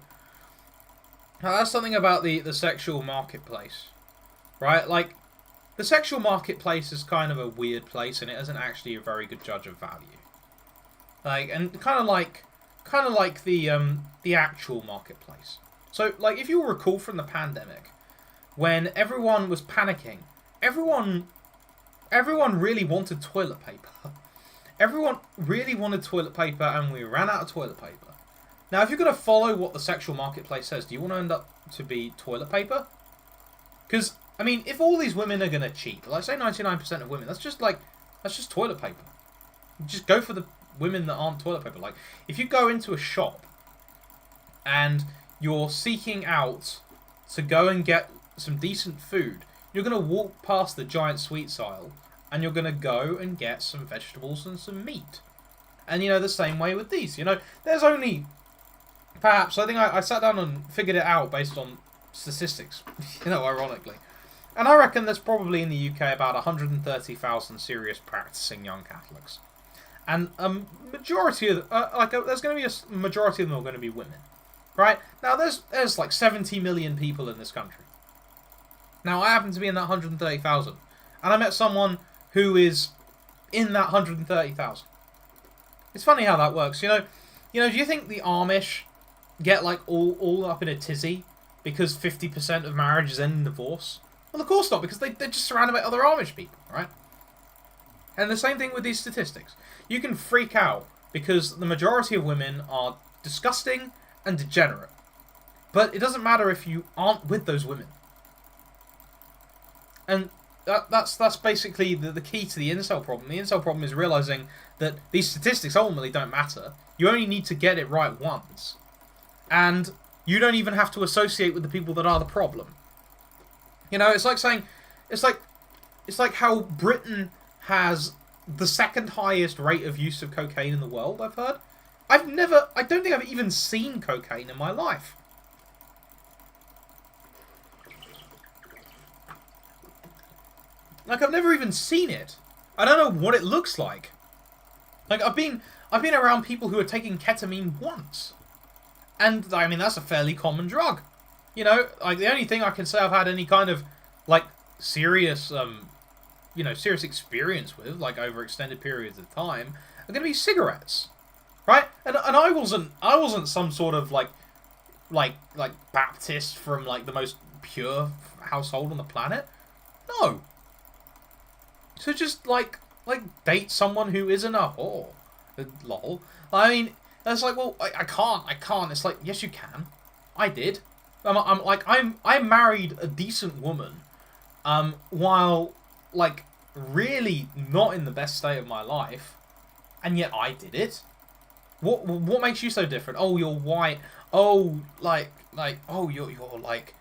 A: Now, that's something about the sexual marketplace. Right? Like, the sexual marketplace is kind of a weird place, and it isn't actually a very good judge of value. And kind of like the actual marketplace. So, if you recall from the pandemic, when everyone was panicking, everyone really wanted toilet paper. Everyone really wanted toilet paper, and we ran out of toilet paper. Now, if you're going to follow what the sexual marketplace says, do you want to end up to be toilet paper? Because, I mean, if all these women are going to cheat, like say 99% of women, that's just toilet paper. Just go for the women that aren't toilet paper. Like, if you go into a shop and you're seeking out to go and get some decent food, you're going to walk past the giant sweets aisle and you're going to go and get some vegetables and some meat. And, the same way with these. There's only... Perhaps, I think I sat down and figured it out based on statistics, ironically. And I reckon there's probably in the UK about 130,000 serious practicing young Catholics. And a majority of... there's going to be a majority of them are going to be women. Right? Now, there's like 70 million people in this country. Now, I happen to be in that 130,000. And I met someone who is in that 130,000. It's funny how that works. Do you think the Amish get all up in a tizzy because 50% of marriages end in divorce? Well, of course not, because they're just surrounded by other Amish people, right? And the same thing with these statistics. You can freak out because the majority of women are disgusting and degenerate. But it doesn't matter if you aren't with those women. And that's basically the key to the incel problem. The incel problem is realizing that these statistics ultimately don't matter. You only need to get it right once. And you don't even have to associate with the people that are the problem. It's like saying... It's like how Britain has the second highest rate of use of cocaine in the world, I've heard. I don't think I've even seen cocaine in my life. I've never even seen it. I don't know what it looks like. I've been around people who are taking ketamine once. And, I mean, that's a fairly common drug. The only thing I can say I've had any kind of, serious, serious experience with, over extended periods of time, are going to be cigarettes. Right? And I wasn't some sort of, Baptist from, the most pure household on the planet. No. So just, date someone who isn't a whore. Lol. I mean, it's well, I can't. It's yes, you can. I did. I married a decent woman, while like really not in the best state of my life, and yet I did it. What makes you so different? Oh, you're white. Oh, oh, you're like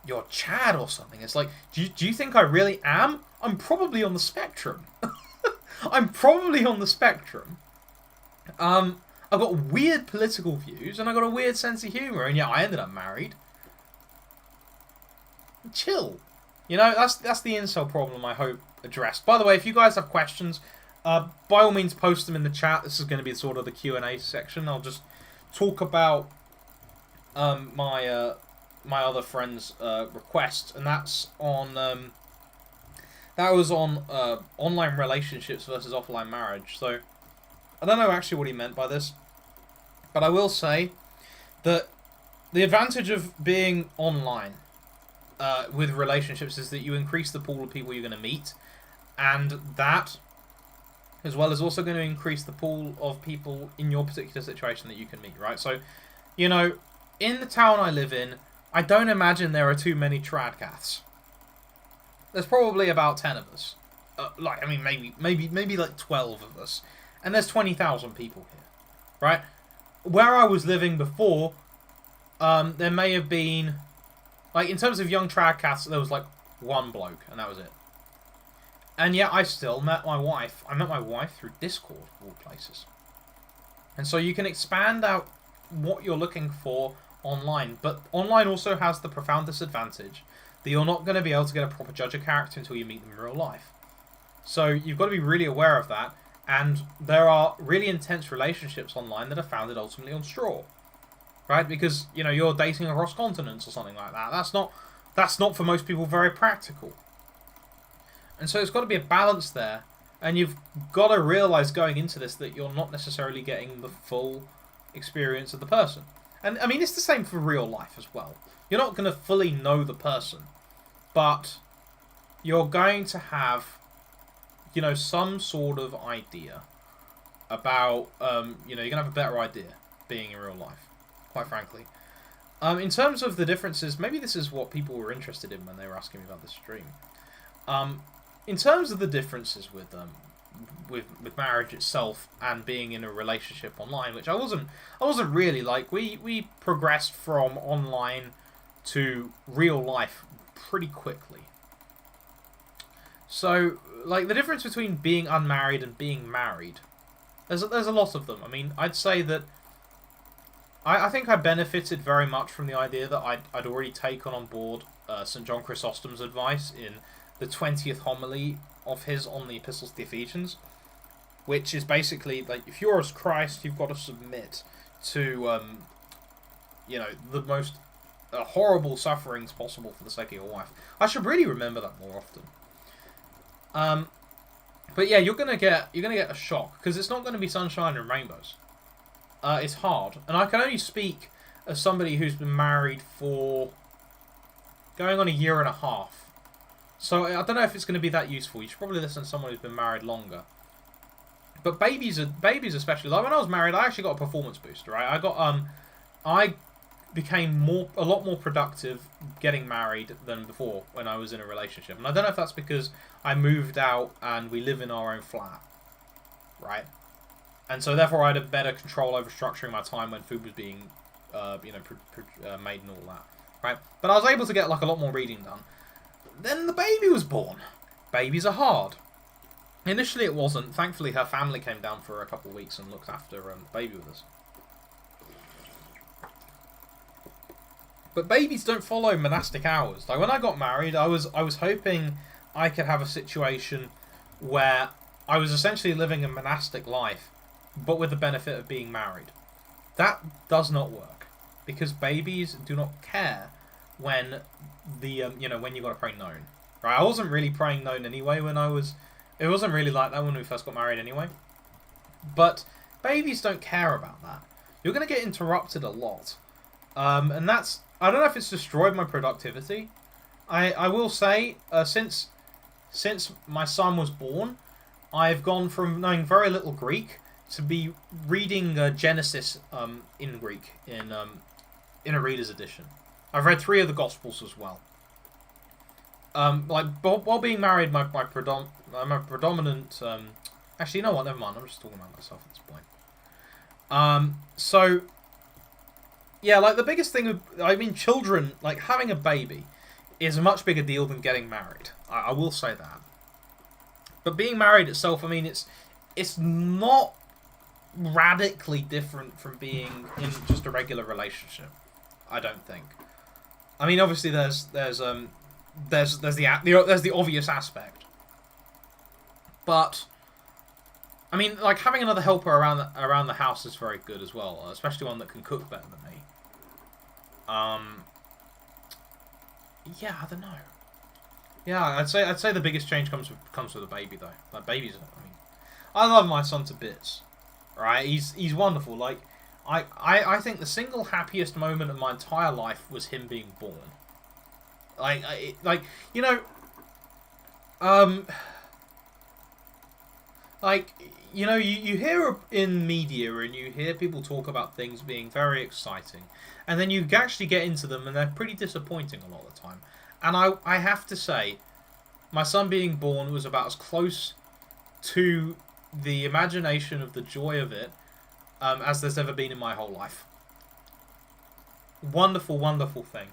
A: you're Chad or something. It's like, do you think I really am? I'm probably on the spectrum. I'm probably on the spectrum. I've got weird political views and I've got a weird sense of humour, and yet I ended up married. Chill. You know, that's the incel problem I hope addressed. By the way, if you guys have questions, by all means post them in the chat. This is going to be sort of the Q&A section. I'll just talk about my other friend's request, and that's on that was on online relationships versus offline marriage. So I don't know actually what he meant by this, but I will say that the advantage of being online with relationships is that you increase the pool of people you're going to meet, and that, as well, is also going to increase the pool of people in your particular situation that you can meet, right? So, you know, in the town I live in, I don't imagine there are too many tradcaths. There's probably about 10 of us. I mean, maybe like 12 of us. And there's 20,000 people here, right? Where I was living before, there may have been, like, in terms of young tradcaths, there was like one bloke, and that was it. And yet I still met my wife. I met my wife through Discord, of all places. And so you can expand out what you're looking for online. But online also has the profound disadvantage that you're not going to be able to get a proper judge of character until you meet them in real life. So you've got to be really aware of that. And there are really intense relationships online that are founded ultimately on straw. Right? Because, you know, you're dating across continents or something like that. That's not for most people very practical. And so it's got to be a balance there. And you've got to realise going into this that you're not necessarily getting the full experience of the person. And, I mean, it's the same for real life as well. You're not going to fully know the person. But you're going to have, you know, some sort of idea about, you know, you're going to have a better idea being in real life, quite frankly. In terms of the differences, maybe this is what people were interested in when they were asking me about this stream. In terms of the differences with marriage itself and being in a relationship online, which I wasn't really like. We progressed from online to real life pretty quickly. So, like, the difference between being unmarried and being married, there's a lot of them. I mean, I'd say that I think I benefited very much from the idea that I'd already taken on board St. John Chrysostom's advice in the 20th homily of his on the Epistles to the Ephesians, which is basically, like, if you're as Christ, you've got to submit to, you know, the most horrible sufferings possible for the sake of your wife. I should really remember that more often. But yeah, you're gonna get a shock, because it's not going to be sunshine and rainbows. It's hard, and I can only speak as somebody who's been married for going on a year and a half. So I don't know if it's going to be that useful. You should probably listen to someone who's been married longer. But babies especially. Like when I was married, I actually got a performance boost, right? I became a lot more productive getting married than before when I was in a relationship. And I don't know if that's because I moved out and we live in our own flat, right? And so therefore I had a better control over structuring my time when food was being, you know, made and all that, right? But I was able to get like a lot more reading done. Then the baby was born. Babies are hard. Initially it wasn't. Thankfully her family came down for a couple of weeks and looked after the baby with us. But babies don't follow monastic hours. Like when I got married, I was hoping I could have a situation where I was essentially living a monastic life, but with the benefit of being married. That does not work, because babies do not care when you know, when you got to pray known, right? I wasn't really praying known anyway it wasn't really like that when we first got married anyway. But babies don't care about that. You're going to get interrupted a lot. And that's, I don't know if it's destroyed my productivity. I will say, since my son was born, I've gone from knowing very little Greek to be reading Genesis in Greek in a reader's edition. I've read 3 of the Gospels as well. Like while being married, my predominant. Actually, you know what? Never mind. I'm just talking about myself at this point. So yeah, like the biggest thing. I mean, children, like having a baby, is a much bigger deal than getting married. I will say that. But being married itself, I mean, it's not radically different from being in just a regular relationship. I don't think. I mean, obviously, there's the obvious aspect, but I mean, like having another helper around the house is very good as well, especially one that can cook better than me. Yeah, I don't know. Yeah, I'd say the biggest change comes with a baby though. Like babies, I mean, I love my son to bits. Right, he's wonderful. Like I think the single happiest moment of my entire life was him being born. Like you know, like you know, you hear in media and you hear people talk about things being very exciting, and then you actually get into them and they're pretty disappointing a lot of the time. And I have to say, my son being born was about as close to the imagination of the joy of it as there's ever been in my whole life. Wonderful, wonderful thing.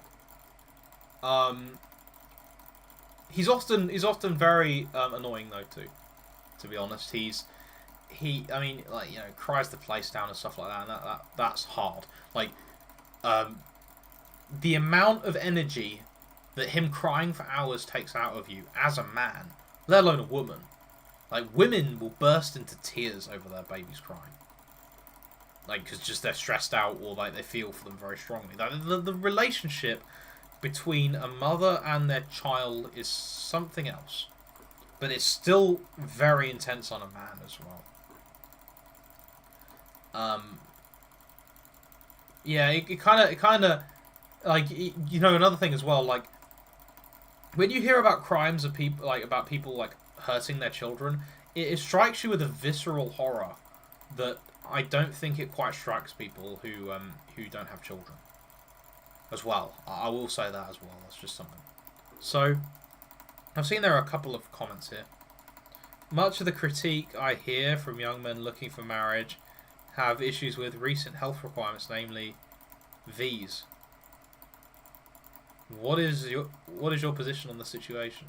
A: He's often very annoying though too. To be honest, I mean, like, you know, cries the place down and stuff like that, and that's hard. Like, the amount of energy that him crying for hours takes out of you as a man, let alone a woman. Like, women will burst into tears over their babies crying. Like, because just they're stressed out or like they feel for them very strongly. Like, the relationship between a mother and their child is something else. But it's still very intense on a man as well. Yeah, it kind of, like, you know, another thing as well, like, when you hear about crimes of people, like, about people, like, hurting their children, it strikes you with a visceral horror that I don't think it quite strikes people who don't have children. As well, I will say that as well. That's just something. So, I've seen there are a couple of comments here. Much of the critique I hear from young men looking for marriage have issues with recent health requirements, namely V's. What is your position on the situation?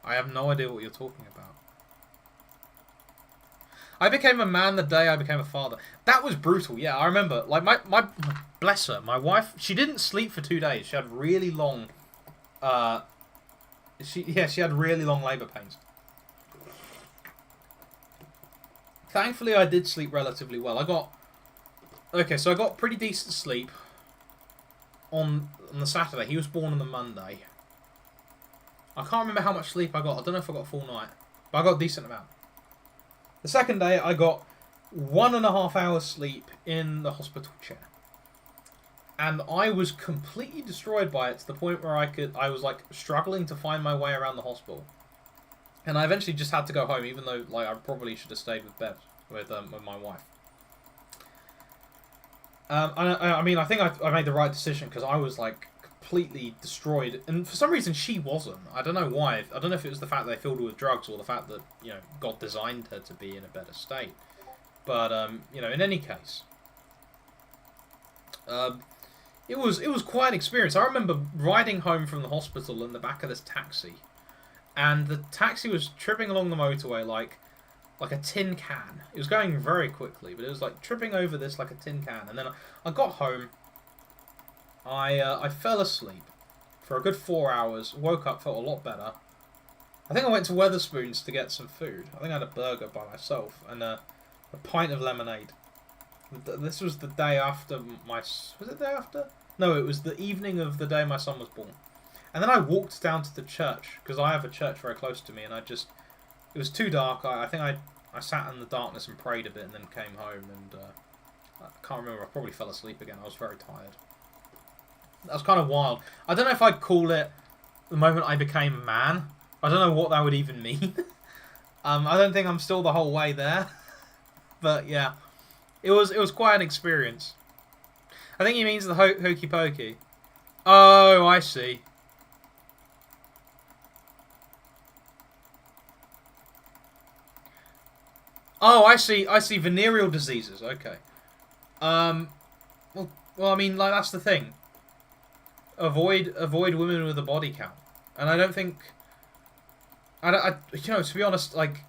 A: I have no idea what you're talking about. I became a man the day I became a father. That was brutal. Yeah, I remember. Like my bless her, my wife. She didn't sleep for 2 days. She had really long. She had really long labour pains. Thankfully, I did sleep relatively well. I got pretty decent sleep on the Saturday. He was born on the Monday. I can't remember how much sleep I got. I don't know if I got a full night, but I got a decent amount. The second day, I got 1.5 hours sleep in the hospital chair. And I was completely destroyed by it to the point where I was like struggling to find my way around the hospital. And I eventually just had to go home, even though like I probably should have stayed with my wife. I mean, I think I made the right decision because I was like completely destroyed, and for some reason she wasn't. I don't know why. I don't know if it was the fact they filled her with drugs or the fact that, you know, God designed her to be in a better state. But you know, in any case, it was quite an experience. I remember riding home from the hospital in the back of this taxi, and the taxi was tripping along the motorway like a tin can. It was going very quickly, but it was like tripping over this like a tin can. And then I got home. I fell asleep for a good 4 hours. Woke up, felt a lot better. I think I went to Wetherspoons to get some food. I think I had a burger by myself and a pint of lemonade. This was the day after was it the day after? No, it was the evening of the day my son was born. And then I walked down to the church, because I have a church very close to me, and it was too dark. I think I sat in the darkness and prayed a bit and then came home, and I can't remember, I probably fell asleep again. I was very tired. That was kind of wild. I don't know if I'd call it the moment I became a man. I don't know what that would even mean. I don't think I'm still the whole way there. But yeah, it was quite an experience. I think he means the hokey pokey. Oh, I see. Oh, I see. I see. Venereal diseases. Okay. Um. Well, I mean, like that's the thing. Avoid women with a body count, and I don't think. To be honest, like,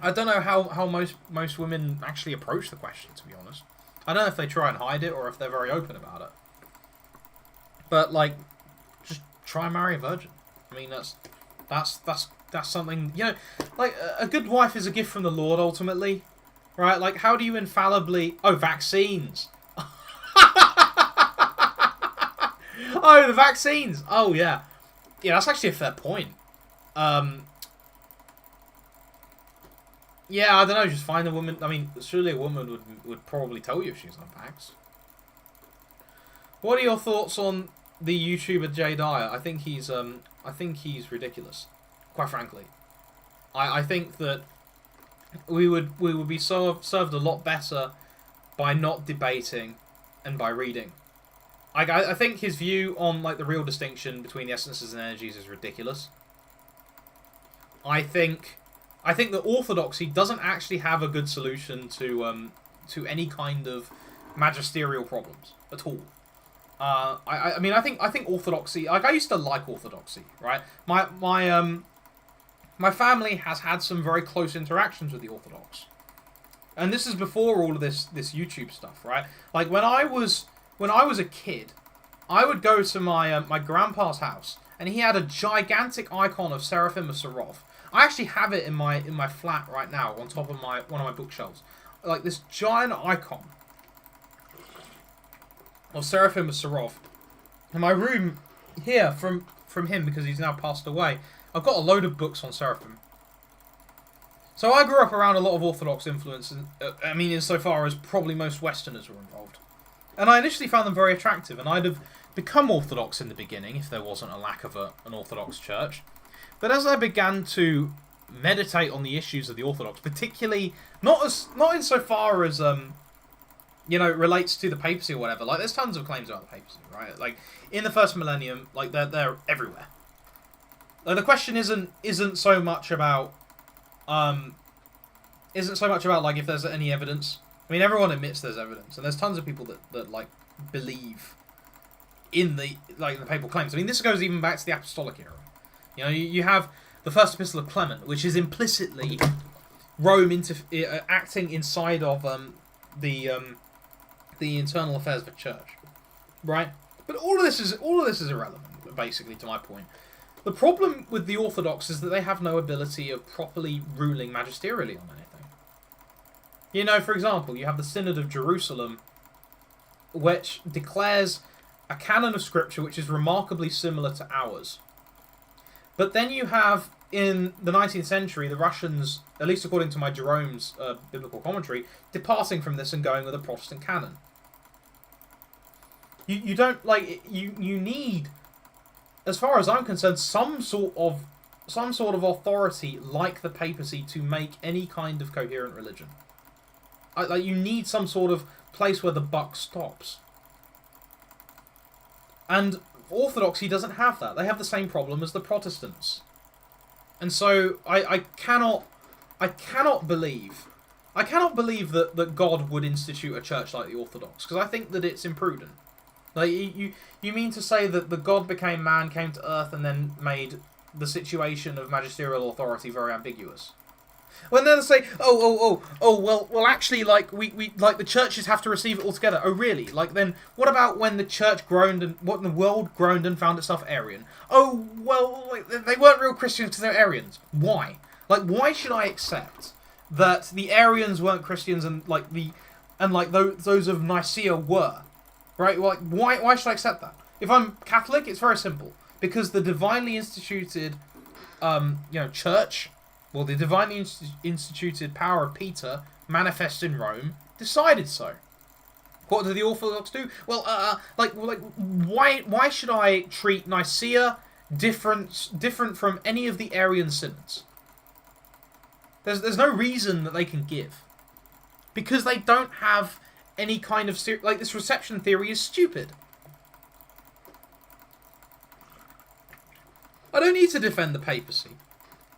A: I don't know how most women actually approach the question. To be honest, I don't know if they try and hide it or if they're very open about it. But like, just try and marry a virgin. I mean, that's something, like a good wife is a gift from the Lord ultimately, right? Like, how do you infallibly? Oh, vaccines. Oh, the vaccines. Oh yeah, yeah. That's actually a fair point. Yeah, I don't know. Just find a woman. I mean, surely a woman would probably tell you if she's on vax. What are your thoughts on the YouTuber Jay Dyer? I think he's ridiculous. Quite frankly, I think that we would be served a lot better by not debating and by reading. I think his view on like the real distinction between the essences and energies is ridiculous. I think that Orthodoxy doesn't actually have a good solution to any kind of magisterial problems at all. I mean, I think Orthodoxy. Like, I used to like Orthodoxy, right? My family has had some very close interactions with the Orthodox, and this is before all of this YouTube stuff, right? Like when I was a kid, I would go to my grandpa's house, and he had a gigantic icon of Seraphim of Sarov. I actually have it in my flat right now on top of one of my bookshelves, like this giant icon of Seraphim of Sarov. In my room here from him, because he's now passed away, I've got a load of books on Seraphim. So I grew up around a lot of Orthodox influence, I mean, insofar as probably most Westerners were involved. And I initially found them very attractive, and I'd have become Orthodox in the beginning if there wasn't a lack of an Orthodox church. But as I began to meditate on the issues of the Orthodox, particularly not insofar as relates to the papacy or whatever. Like, there's tons of claims about the papacy, right? Like, in the first millennium, like they're everywhere. Like, the question isn't so much about like if there's any evidence. I mean, everyone admits there's evidence, and there's tons of people that like believe in the papal claims. I mean, this goes even back to the apostolic era. You have the first epistle of Clement, which is implicitly Rome acting inside of the internal affairs of the church, right? But all of this is irrelevant, basically, to my point. The problem with the Orthodox is that they have no ability of properly ruling magisterially on anything. For example, you have the Synod of Jerusalem, which declares a canon of scripture which is remarkably similar to ours. But then you have, in the 19th century, the Russians, at least according to my Jerome's biblical commentary, departing from this and going with a Protestant canon. You don't, like, you need, as far as I'm concerned, some sort of authority like the papacy to make any kind of coherent religion. You need some sort of place where the buck stops. And Orthodoxy doesn't have that. They have the same problem as the Protestants. And so I cannot believe that God would institute a church like the Orthodox, because I think that it's imprudent. Like, you mean to say that the God became man, came to earth, and then made the situation of magisterial authority very ambiguous? When then they say, well, actually, like we like the churches have to receive it all together. Oh, really? Like, then what about when the church groaned and the world groaned and found itself Aryan? Oh, well, like, they weren't real Christians because they're Aryans. Why? Like, why should I accept that the Aryans weren't Christians and those of Nicaea were? Right? Like, why should I accept that? If I'm Catholic, it's very simple, because the divinely instituted, church. Well, the divinely instituted power of Peter, manifest in Rome, decided so. What do the Orthodox do? Well, why should I treat Nicaea different from any of the Arian synods? There's no reason that they can give, because they don't have any kind of this reception theory is stupid. I don't need to defend the papacy,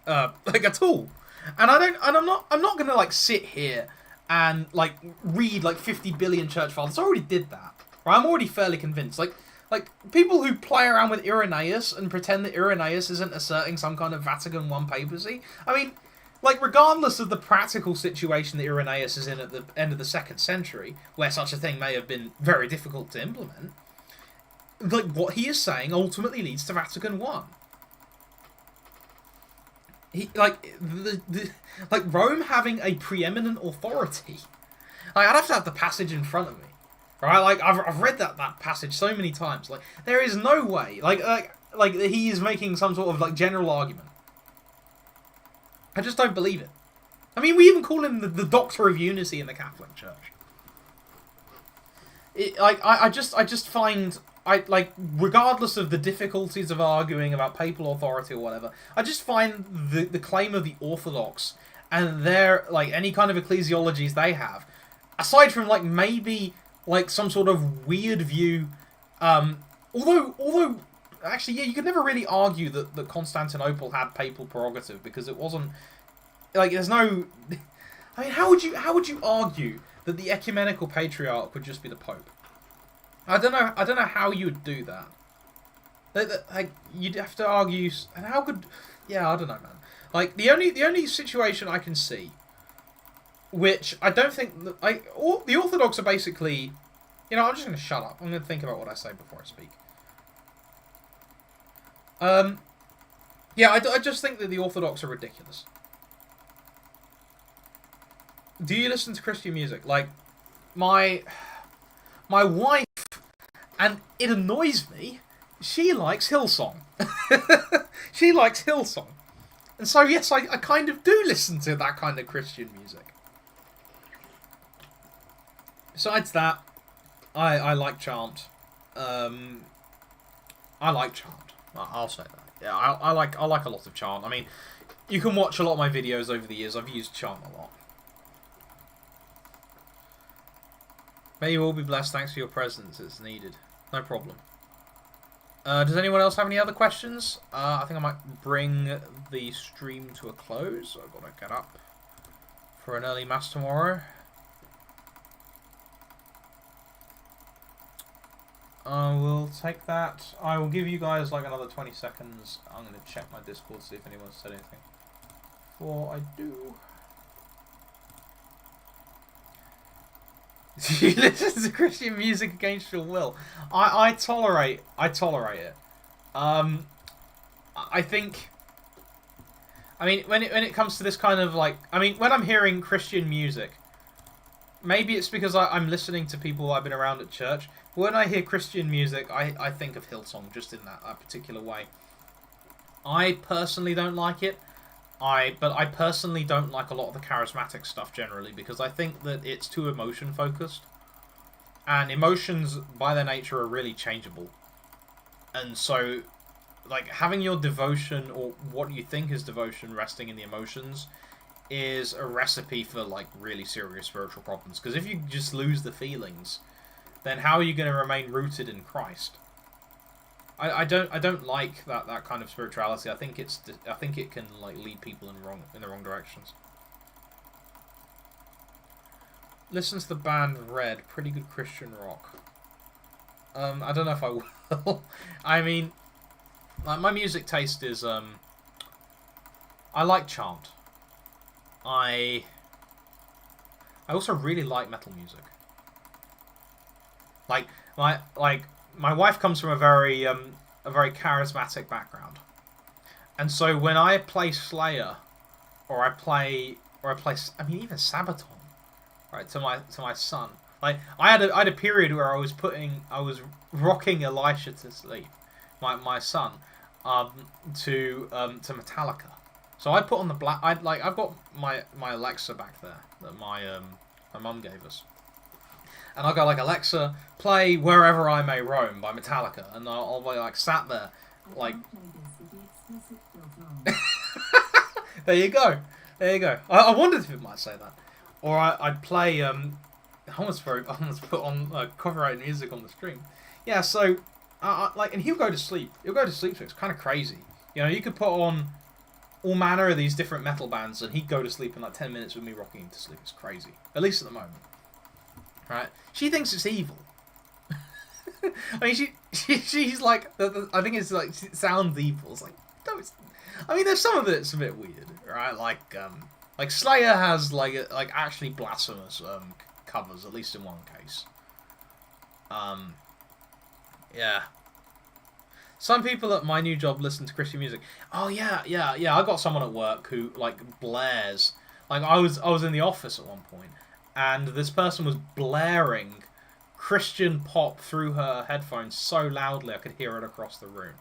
A: like at all. And I'm not gonna like sit here and like read like 50 billion church fathers. I already did that. Right? I'm already fairly convinced. Like people who play around with Irenaeus and pretend that Irenaeus isn't asserting some kind of Vatican I papacy. I mean, like, regardless of the practical situation that Irenaeus is in at the end of the 2nd century, where such a thing may have been very difficult to implement, like, what he is saying ultimately leads to Vatican I. Like Rome having a preeminent authority. Like, I'd have to have the passage in front of me, right? Like, I've read that passage so many times. Like, there is no way, like he is making some sort of like general argument. I just don't believe it. I mean, we even call him the Doctor of Unity in the Catholic Church. I just find, regardless of the difficulties of arguing about papal authority or whatever, I just find the claim of the Orthodox and their, like, any kind of ecclesiologies they have, aside from, like, maybe, like, some sort of weird view, although actually, yeah, you could never really argue that Constantinople had papal prerogative, because it wasn't, like, there's no, I mean, how would you argue that the ecumenical patriarch would just be the Pope? I don't know how you would do that. Like, you'd have to argue, and how could, yeah, I don't know, man. Like, the only situation I can see, which I don't think, the Orthodox are basically, you know, I'm just going to shut up. I'm going to think about what I say before I speak. Yeah, I just think that the Orthodox are ridiculous. Do you listen to Christian music? Like, my wife, and it annoys me, she likes Hillsong. She likes Hillsong. And so, yes, I kind of do listen to that kind of Christian music. Besides that, I like chant. I like chant. I'll say that. Yeah, I like a lot of chant. I mean, you can watch a lot of my videos over the years. I've used chant a lot. May you all be blessed. Thanks for your presence. It's needed. No problem. Does anyone else have any other questions? I think I might bring the stream to a close. I've got to get up for an early mass tomorrow. I will take that. I will give you guys like another 20 seconds. I'm going to check my Discord, see if anyone's said anything. Before I do. You listen to Christian music against your will. I tolerate it. I think, I mean, when it comes to this kind of like, I mean, when I'm hearing Christian music, maybe it's because I'm listening to people I've been around at church. When I hear Christian music, I think of Hillsong just in that particular way. I personally don't like it. But I personally don't like a lot of the charismatic stuff generally, because I think that it's too emotion focused. And emotions, by their nature, are really changeable. And so, like, having your devotion, or what you think is devotion, resting in the emotions, is a recipe for, like, really serious spiritual problems. Because if you just lose the feelings, then how are you going to remain rooted in Christ? I don't like that kind of spirituality. I think it can like lead people in the wrong directions. Listen to the band Red, pretty good Christian rock. I don't know if I will. I mean, like, my music taste is I like chant. I also really like metal music. Like my wife comes from a very charismatic background, and so when I play Slayer, or I play, I mean, even Sabaton, right, to my son, like I had a period where I was rocking Elisha to sleep, my son, to Metallica. So I put on the I've got my Alexa back there that my mum gave us. And I'll go like, Alexa, play Wherever I May Roam by Metallica, and I'll be like sat there, like. There you go. I wondered if it might say that, or I'd play. I almost put on copyrighted music on the stream. Yeah, so like, and he'll go to sleep. To it. It's kind of crazy. You know, you could put on all manner of these different metal bands, and he'd go to sleep in like 10 minutes with me rocking him to sleep. It's crazy. At least at the moment. Right? She thinks it's evil. I mean, she's like, I think it's like, it sounds evil. It's like, no, it's, I mean, there's some of it's a bit weird, right? Like Slayer has like actually blasphemous covers, at least in one case. Yeah. Some people at my new job listen to Christian music. Oh yeah. I got someone at work who like blares. Like I was in the office at one point, and this person was blaring Christian pop through her headphones so loudly I could hear it across the room,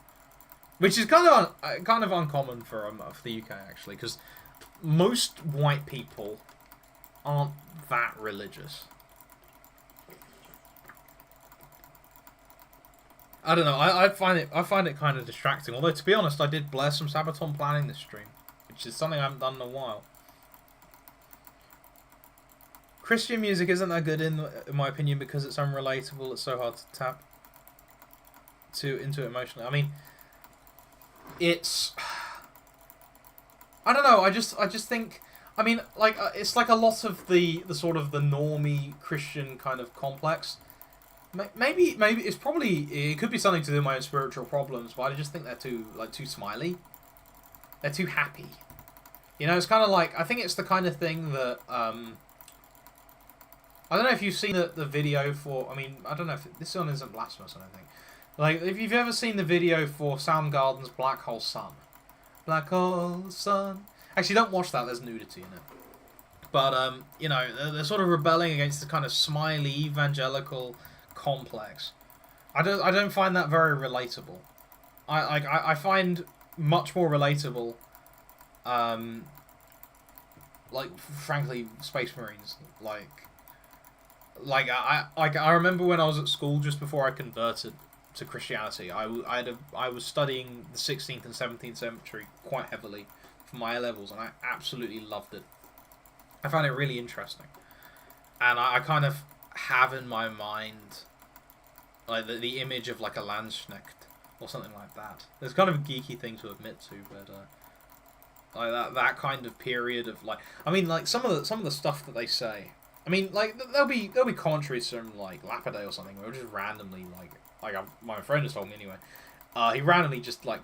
A: which is kind of uncommon for the UK actually, because most white people aren't that religious. I don't know. I find it kind of distracting. Although to be honest, I did blare some Sabaton planning this stream, which is something I haven't done in a while. Christian music isn't that good in my opinion because it's unrelatable. It's so hard to tap into emotionally. I mean, it's, I don't know. I just think. I mean, like it's like a lot of the sort of the normie Christian kind of complex. Maybe it's probably, it could be something to do with my own spiritual problems, but I just think they're too smiley. They're too happy. You know, it's kind of like, I think it's the kind of thing that I don't know if you've seen the video for, I mean, I don't know if this one isn't blasphemous or anything. Like, if you've ever seen the video for Soundgarden's Black Hole Sun. Black Hole Sun. Actually, don't watch that, there's nudity in it. But, you know, they're sort of rebelling against the kind of smiley, evangelical complex. I don't find that very relatable. I find much more relatable, like, frankly, Space Marines. I remember when I was at school just before I converted to Christianity. I was studying the 16th and 17th century quite heavily for my A-levels, and I absolutely loved it. I found it really interesting, and I kind of have in my mind like the image of like a Landsknecht or something like that. It's kind of a geeky thing to admit to, but like that kind of period of like, I mean, like some of the stuff that they say. I mean, like there'll be commentaries from like Lapiday or something where just randomly my friend has told me anyway. He randomly just like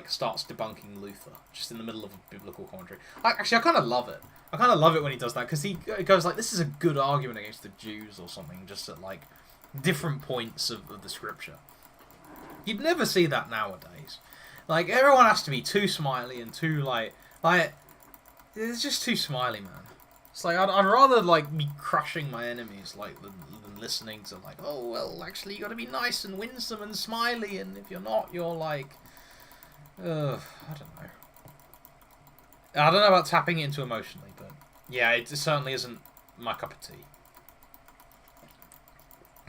A: starts debunking Luther just in the middle of a biblical commentary. I kind of love it. I kind of love it when he does that, because he goes like, this is a good argument against the Jews or something, just at like different points of the scripture. You'd never see that nowadays. Like, everyone has to be too smiley and too like it's just too smiley, man. It's like, I'd rather like be crushing my enemies like than listening to like, oh well, actually you got to be nice and winsome and smiley, and if you're not, you're like, I don't know. I don't know about tapping it into emotionally, but yeah, it certainly isn't my cup of tea.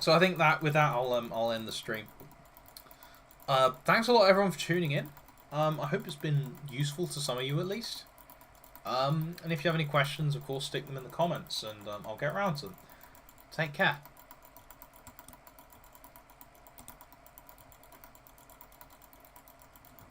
A: So I think that with that, I'll end the stream. Thanks a lot, everyone, for tuning in. I hope it's been useful to some of you at least. And if you have any questions, of course, stick them in the comments, and I'll get around to them. Take care.